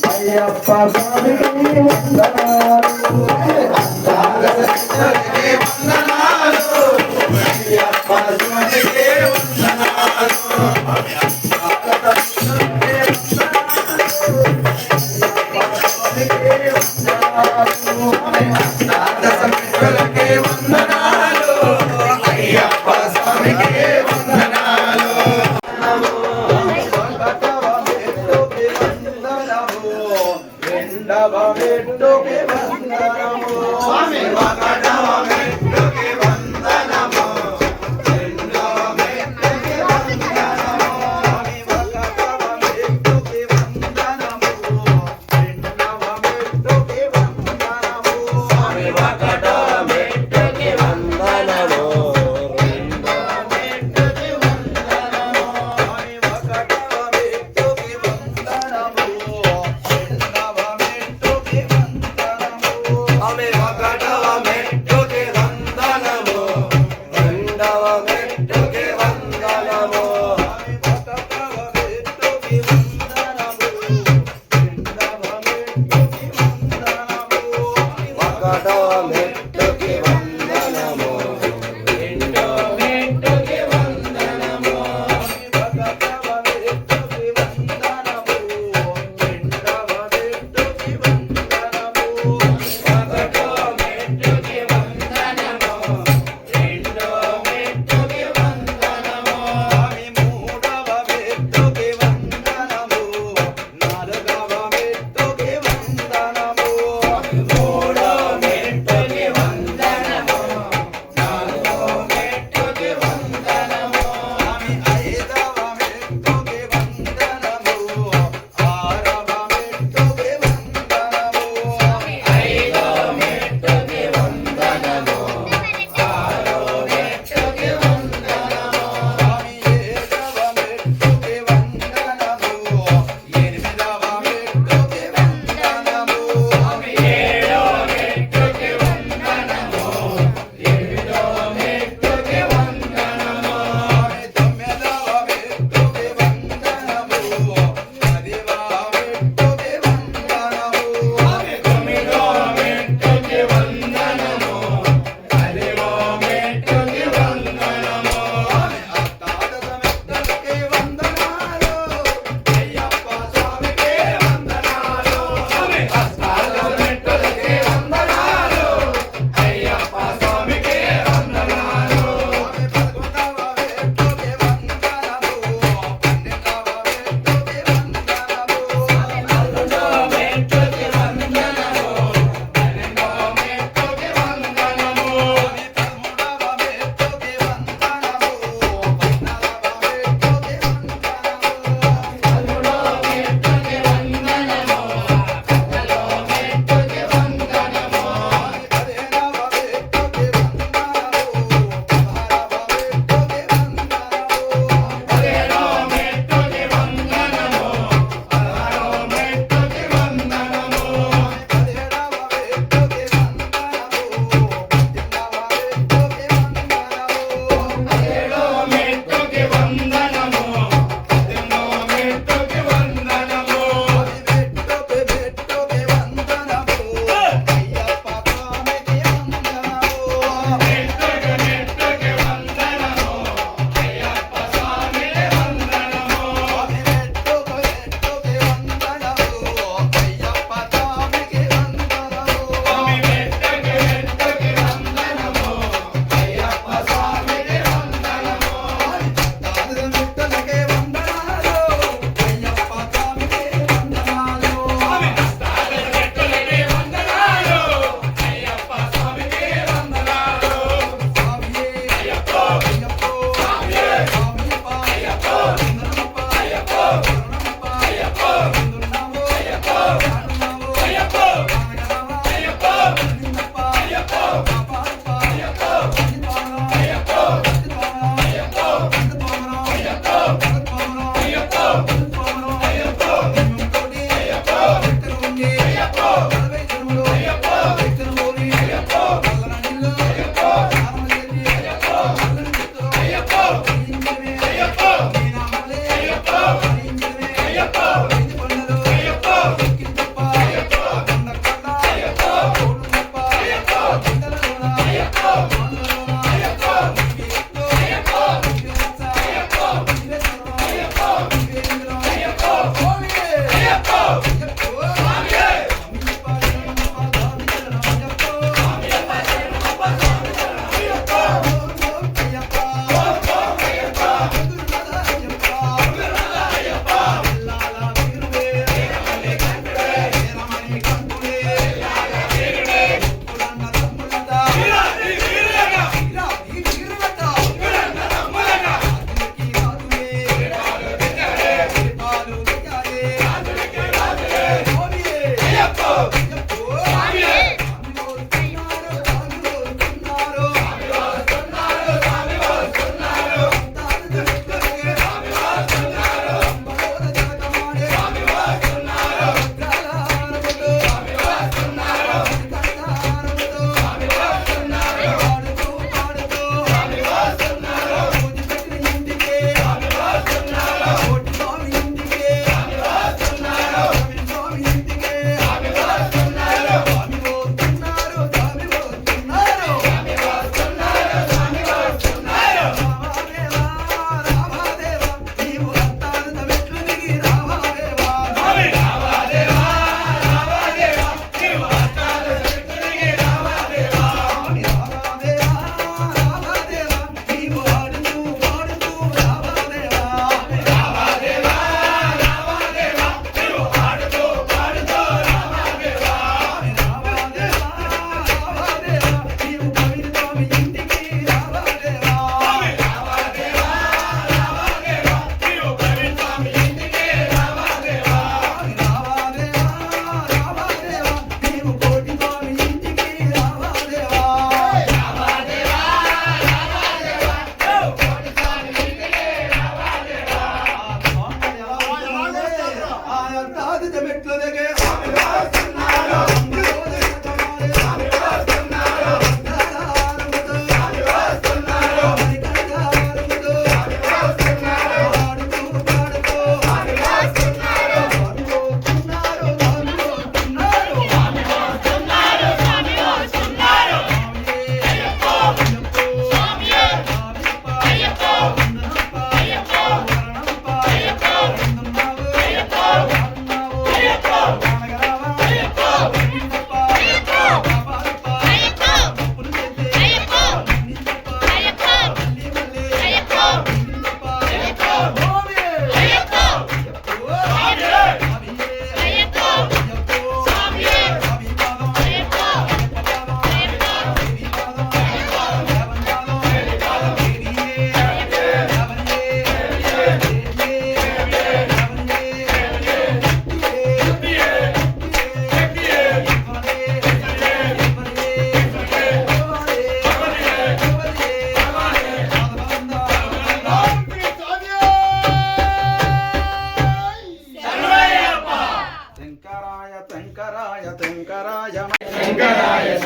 అయ్యప్ప స్వామికి వందనాలు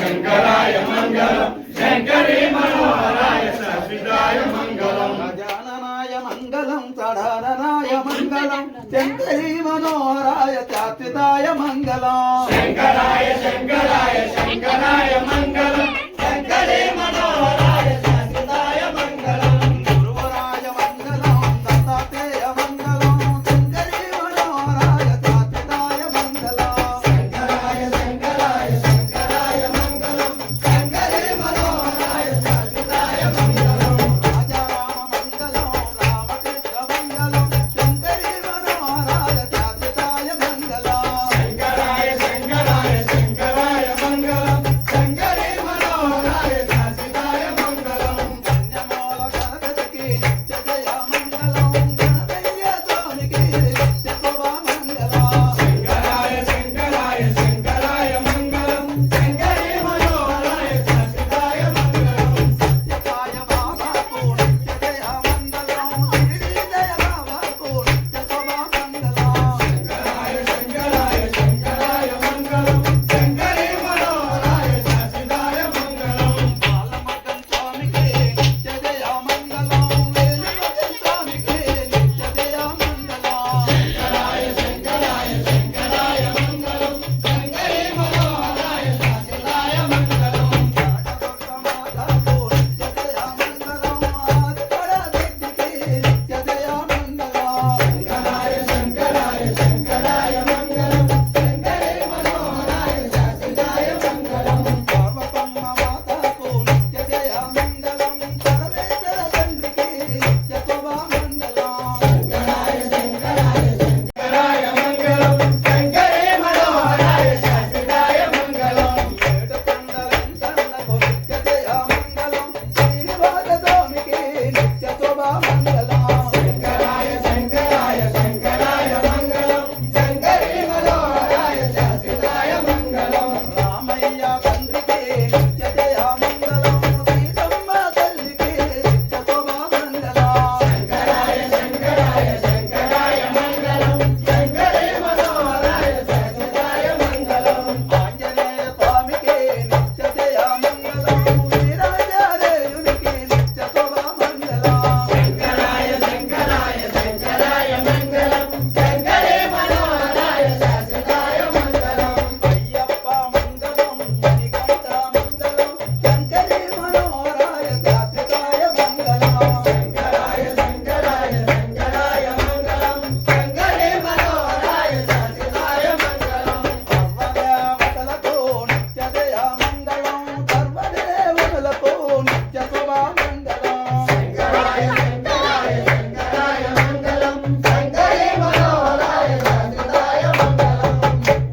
శంకరాయ మంగళం శంకరే మనోహరాయ శాశ్వతాయ మంగళం గజాననాయ మంగళం తడాననాయ మంగళం శంకరీ మనోహరాయ శాశ్వతాయ మంగళం శంకరాయ శంకరాయ శంకరాయ మంగళం శంకరే మనోహరాయ శాశ్వతాయ మంగళం గురువరాయ మంగళం దత్తాత్రేయ మంగళం శంకరీ మనోహరాయ శాశ్వతాయ మంగళం శంకరాయ శంకరాయ శంకరాయ మంగళం శంకరే మనోహరాయ శాశ్వతాయ మంగళం రాజారామ మంగళం రామకృష్ణ మంగళం శంకరీ మనోహరాయ శాశ్వతాయ మంగళం శంకరాయ శంకరాయ శంకరాయ మంగళం శంకరే మనోహరాయ శాశ్వతాయ మంగళం కన్యమూల గణపతికి నిత్య జయ మంగళం గణపయ్య స్వామికి నిత్య శుభ మంగళం శంకరాయ శంకరాయ శంకరాయ మంగళం శంకరే మనోహరాయ శాశ్వతాయ మంగళం సత్యసాయ బాబాకు నిత్య జయ మంగళం శిరిడి జయ బాబాకు నిత్య శుభ మంగళం శంకరాయ శంకరాయ శంకరాయ మంగళం శంకరే మనోహరాయ శాశ్వతాయ మంగళం బాలమగం స్వామికి నిత్య జయ మంగళం వేలుమగం స్వామికి నిత్య జయ మంగళం శంకరాయ శంకరాయ శంకరాయ మంగళం శంకరే మనోహరాయ శాశ్వతాయ మంగళం రాజదుర్గమాతకు నిత్య జయ మంగళం ఆదిపరాశక్తికి నిత్య జయ మంగళం శంకరాయ శంకరాయ శంకరాయ మంగళం శంకరే మనోహరాయ శాశ్వతాయ మంగళం పార్వతమ్మ మాతకు నిత్య జయ మంగళం పరమేశ్వర తండ్రికి నిత్య శుభ మంగళం శంకరాయ శంకరాయ శంకరాయ మంగళం శంకరే మనోహరాయ శాశ్వతాయ మంగళం ఏడు కొండలంకన్నకు నిత్య జయ మంగళం శ్రీనివాస స్వామికి నిత్య శుభ మంగళం శంకరాయ శంకరాయ శంకరాయ మంగళం శంకరే మనోహరాయ శాశ్వతాయ మంగళం రామయ్య తండ్రికి నిత్య జయ మంగళం సీతమ్మ తల్లికి నిత్య శుభ మంగళం శంకరాయ శంకరాయ శంకరాయ మంగళం శంకరే మనోహరాయ శాశ్వతాయ మంగళం ఆంజనేయ స్వామికి నిత్య జయ మంగళం వీరాంజనేయునికి నిత్య శుభ మంగళం శంకరాయ శంకరాయ శంకరాయ మంగళం శంకరే మనోహరాయ శాశ్వతాయ మంగళం అయ్యప్ప మంగళం మణికంఠ మంగళం శంకరీ మనోహరాయ శాశ్వతాయ మంగళం శంకరాయ శంకరాయ శంకరాయ మంగళం శంకరే మనోహరాయ శాశ్వతాయ మంగళం సర్వదేవతలకు నిత్య జయ మంగళం సర్వదేవతలకు నిత్య శుభ మంగళం శంకరాయ శంకరాయ శంకరాయ మంగళం శంకరే మనోహరాయ శాశ్వతాయ మంగళం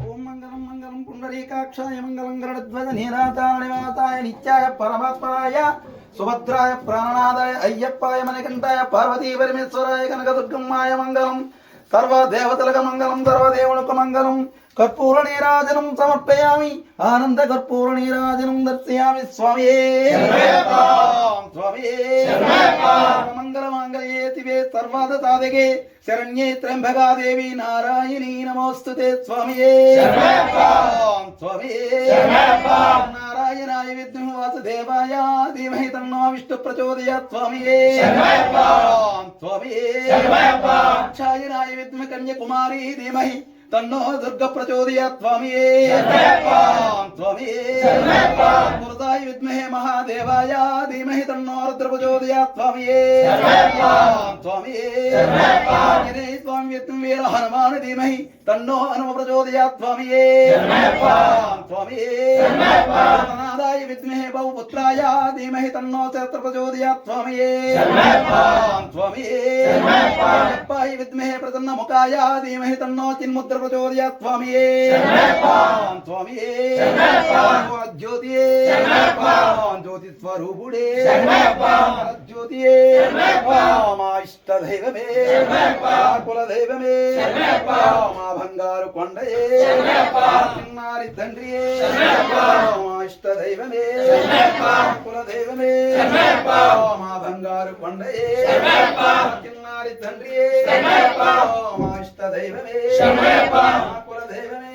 ఓం మంగళం మంగళం పుండరీకాక్షాయ మంగళం గరుడధ్వజ నీరాతాయ నివాసాయ నిత్యాయ పరమాత్మనాయ సుభద్రాయ ప్రాణనాథాయ అయ్యప్పాయ మణికంఠాయ పార్వతీ పరమేశ్వరాయ కనకదుర్గమ్మాయ మంగళం సర్వదేవతలకు మంగళం సర్వదేవులకు మంగళం కర్పూర నీరాజనం సమర్పయామి ఆనంద కర్పూర నీరాజనం దర్శయామి స్వామియే స్వామియే మంగళ మాంగళ్యే శివే సర్వాద సాధకే శరణ్యే త్ర్యంబకా దేవి నారాయణీ నమోస్తుతే స్వామియే స్వామియే నారాయణాయ విద్మహే వాసుదేవాయ ధీమహి తన్నో విష్ణు ప్రచోదయాత్ స్వామియే స్వామియే దాక్షాయణాయ విద్మహే కన్యాకుమారీ ధీమహి తన్నో దుర్గ ప్రచోదయాత్ స్వామియే స్వామియే పురుషాయ విద్మహే మహాదేవాయ ధీమహి తన్నో రుద్ర ప్రచోదయాత్ స్వామియే స్వామియే ఆంజనేయ స్వామి విద్మహే వీర హనుమాన్ ధీమహి తన్నో హనుమ ప్రచోదయాత్ స్వామియే స్వామియే నాదాయ విద్మహే బహుపుత్రాయ ధీమహి తన్నో శస్త్ర ప్రచోదయాత్ స్వామియే స్వామియే అయ్యప్పాయ విద్మహే ప్రసన్న ముఖాయ ధీమహి తన్నో చిన్ముద్ర ప్రచోదయాత్ స్వామియే స్వామియే జ్యోతియే జ్యోతి స్వరూపుడే జ్యోతియే మా ఇష్ట దైవమే మా కుల దైవమే మా బంగారు కొండయే చిన్నారి తండ్రియే మా ఇష్ట దైవమే మా కుల దైవమే మా బంగారు కొండయే చిన్నారి తండ్రియే మా ఇష్ట దైవమే మా కుల దైవమే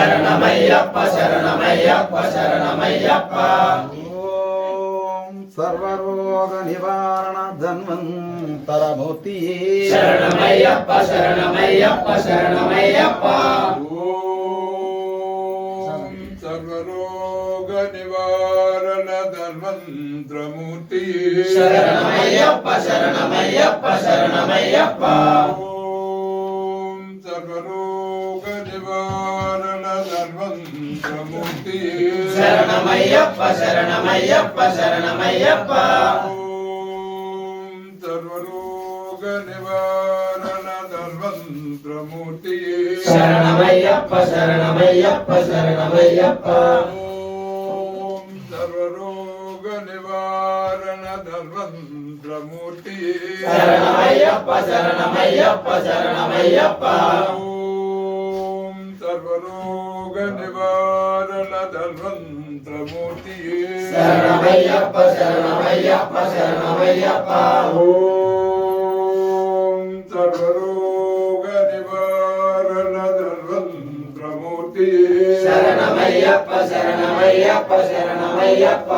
శరణమయ్యప్ప శరణమయ్యప్ప శరణమయ్యప్ప ఓం సర్వరోగ నివారణ ధన్వంతరమూర్తి శరణమయ్యప్ప శరణమయ్యప్ప శరణమయ్యప్ప ఓం సర్వరోగ నివారణ ధన్వంతరమూర్తి శరణమయ్యప్ప శరణమయ్యప్ప శరణమయ్యప్ప ఓం సర్వరోగ నివారణ ధన్వంతరమూర్తి శరణమయ్యప్ప శరణమయ్యప్ప శరణమయ్యప్ప ఓం సర్వరోగ నివారణ ధన్వంతరమూర్తి శరణమయ్యప్ప శరణమయ్యప్ప శరణమయ్యప్ప ఓం సర్వరోగ నివారణ ధన్వంతరమూర్తి శరణమయ్యప్ప శరణమయ్యప్ప శరణమయ్యప్ప ఓం సర్వరోగ నివారణ ధన్వంతరమూర్తి శరణమయ్యప్ప శరణమయ్యప్ప శరణమయ్యప్ప ఓం సర్వరోగ నివారణ ధన్వంతరమూర్తి శరణమయ్యప్ప శరణమయ్యప్ప శరణమయ్యప్ప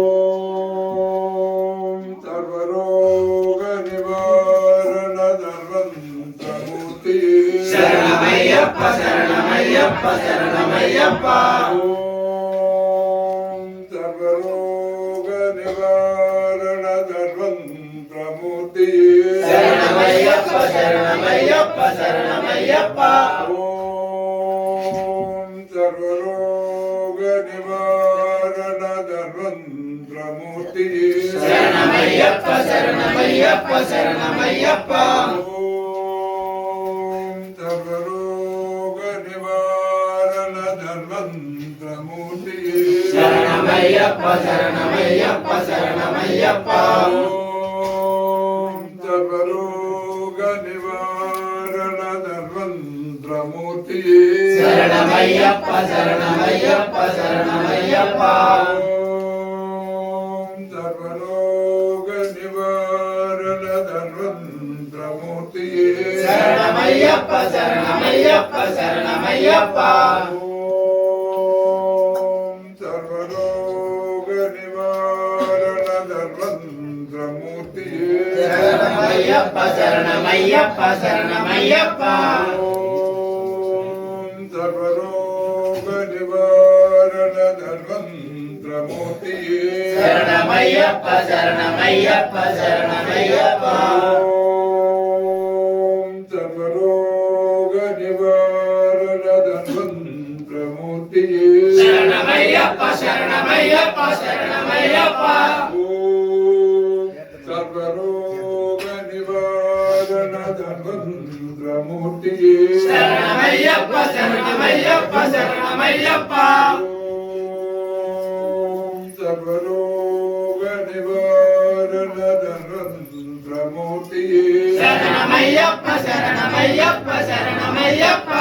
ఓం సర్వరోగ నివారణ ధన్వంతరమూర్తి శరణమయ్యప్ప శరణమయ్యప్ప శరణమయ్యప్ప ఓం సర్వరోగ నివారణ ధన్వంతరమూర్తి శరణమయ్యప్ప శరణమయ్యప్ప శరణమయ్యప్ప ఓం సర్వరోగ నివారణ ధన్వంతరమూర్తి శరణమయ్యప్ప శరణమయ్యప్ప శరణమయ్యప్ప ఓం సర్వరోగ నివారణ ధన్వంతరమూర్తి శరణమయ్యప్ప శరణమయ్యప్ప శరణమయ్యప్ప ఓం సర్వరోగ నివారణ ధన్వంతరమూర్తి శరణమయ్యప్ప శరణమయ్యప్ప శరణమయ్యప్ప ఓం సర్వరోగ నివారణ ధన్వంతరమూర్తి శరణమయ్యప్ప శరణమయ్యప్ప శరణమయ్యప్ప ఓం సర్వరోగ నివారణ ధన్వంతరమూర్తి శరణమయ్యప్ప శరణమయ్యప్ప శరణమయ్యప్ప ఓం సర్వరోగ నివారణ ధన్వంతరమూర్తి శరణమయ్యప్ప శరణమయ్యప్ప శరణమయ్యప్ప ఓం సర్వరోగ నివారణ ధన్వంతరమూర్తి శరణమయ్యప్ప శరణమయ్యప్ప శరణమయ్యప్ప ఓం సర్వరోగ నివారణ ధన్వంతరమూర్తి శరణమయ్యప్ప శరణమయ్యప్ప శరణమయ్యప్ప ఓం సర్వరోగ నివారణ ధన్వంతరమూర్తి శరణమయ్యప్ప శరణమయ్యప్ప శరణమయ్యప్ప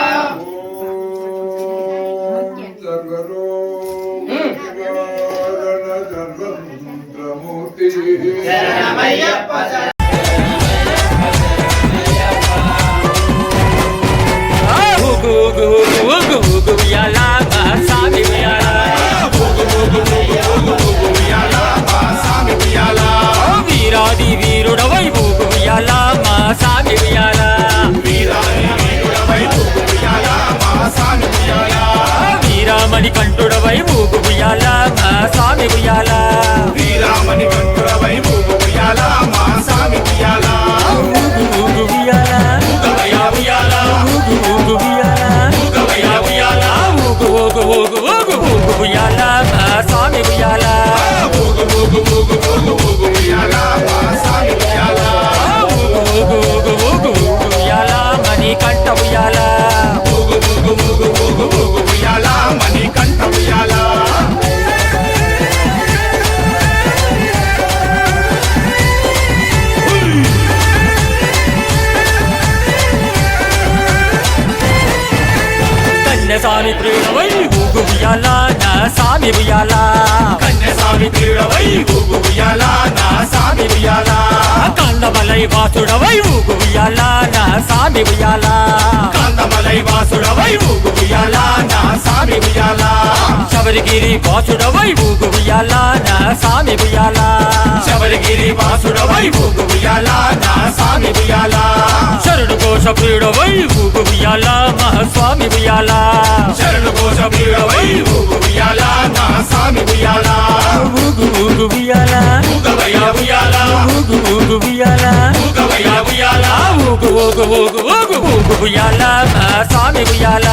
ఓం సర్వరోగ నివారణ ధన్వంతరమూర్తి శరణమయ్యప్ప వీరాది వీరుడవై ఊగు ఉయ్యాల మా సామి ఉయ్యాల వీరామణి కంఠుడవై ఊగు ఉయ్యాల మా సామి ఉయ్యాల ఊగు ఉయ్యాల ఊగు ఉయ్యాల ఊగు ఉయ్యాల మా సామి ఉయ్యాల ఉయ్యాల మణి కంఠ ఉయ్యాల కన్యస్వామి ప్రియుడవై ఊగు ఉయ్యాల నా సామి ఉయ్యాల కన్యస్వామి ప్రియుడవై ఊగు ఉయ్యాల నా సామి ఉయ్యాల కందమలై వాసుడవై ఊగు ఉయ్యాల నా సామి ఉయ్యాల కందమలై వాసుడవై ఊగు ఉయ్యాల నా సామి ఉయ్యాల శబరిగిరి వాసుడవై ఊగు ఉయ్యాల నా సామి ఉయ్యాల శబరిగిరి వాసుడవై ఊగు ఉయ్యాల నా సామి ఉయ్యాల శరణు కోశ ప్రియుడవై ఊగు ఉయ్యాల మహాస్వామి ఉయ్యాల శరణు కోశ ప్రియుడవై ఊగు ఉయ్యాల నా సామి ఉయ్యాల ఊగు ఊగు ఉయ్యాల ఊగవయ్య ఉయ్యాల ఊగు ఊగు ఉయ్యాల ఊగవయ్య ఉయ్యాల ఊగు ఊగు ఊగు ఊగు ఊగు ఉయ్యాల నా సామి ఉయ్యాల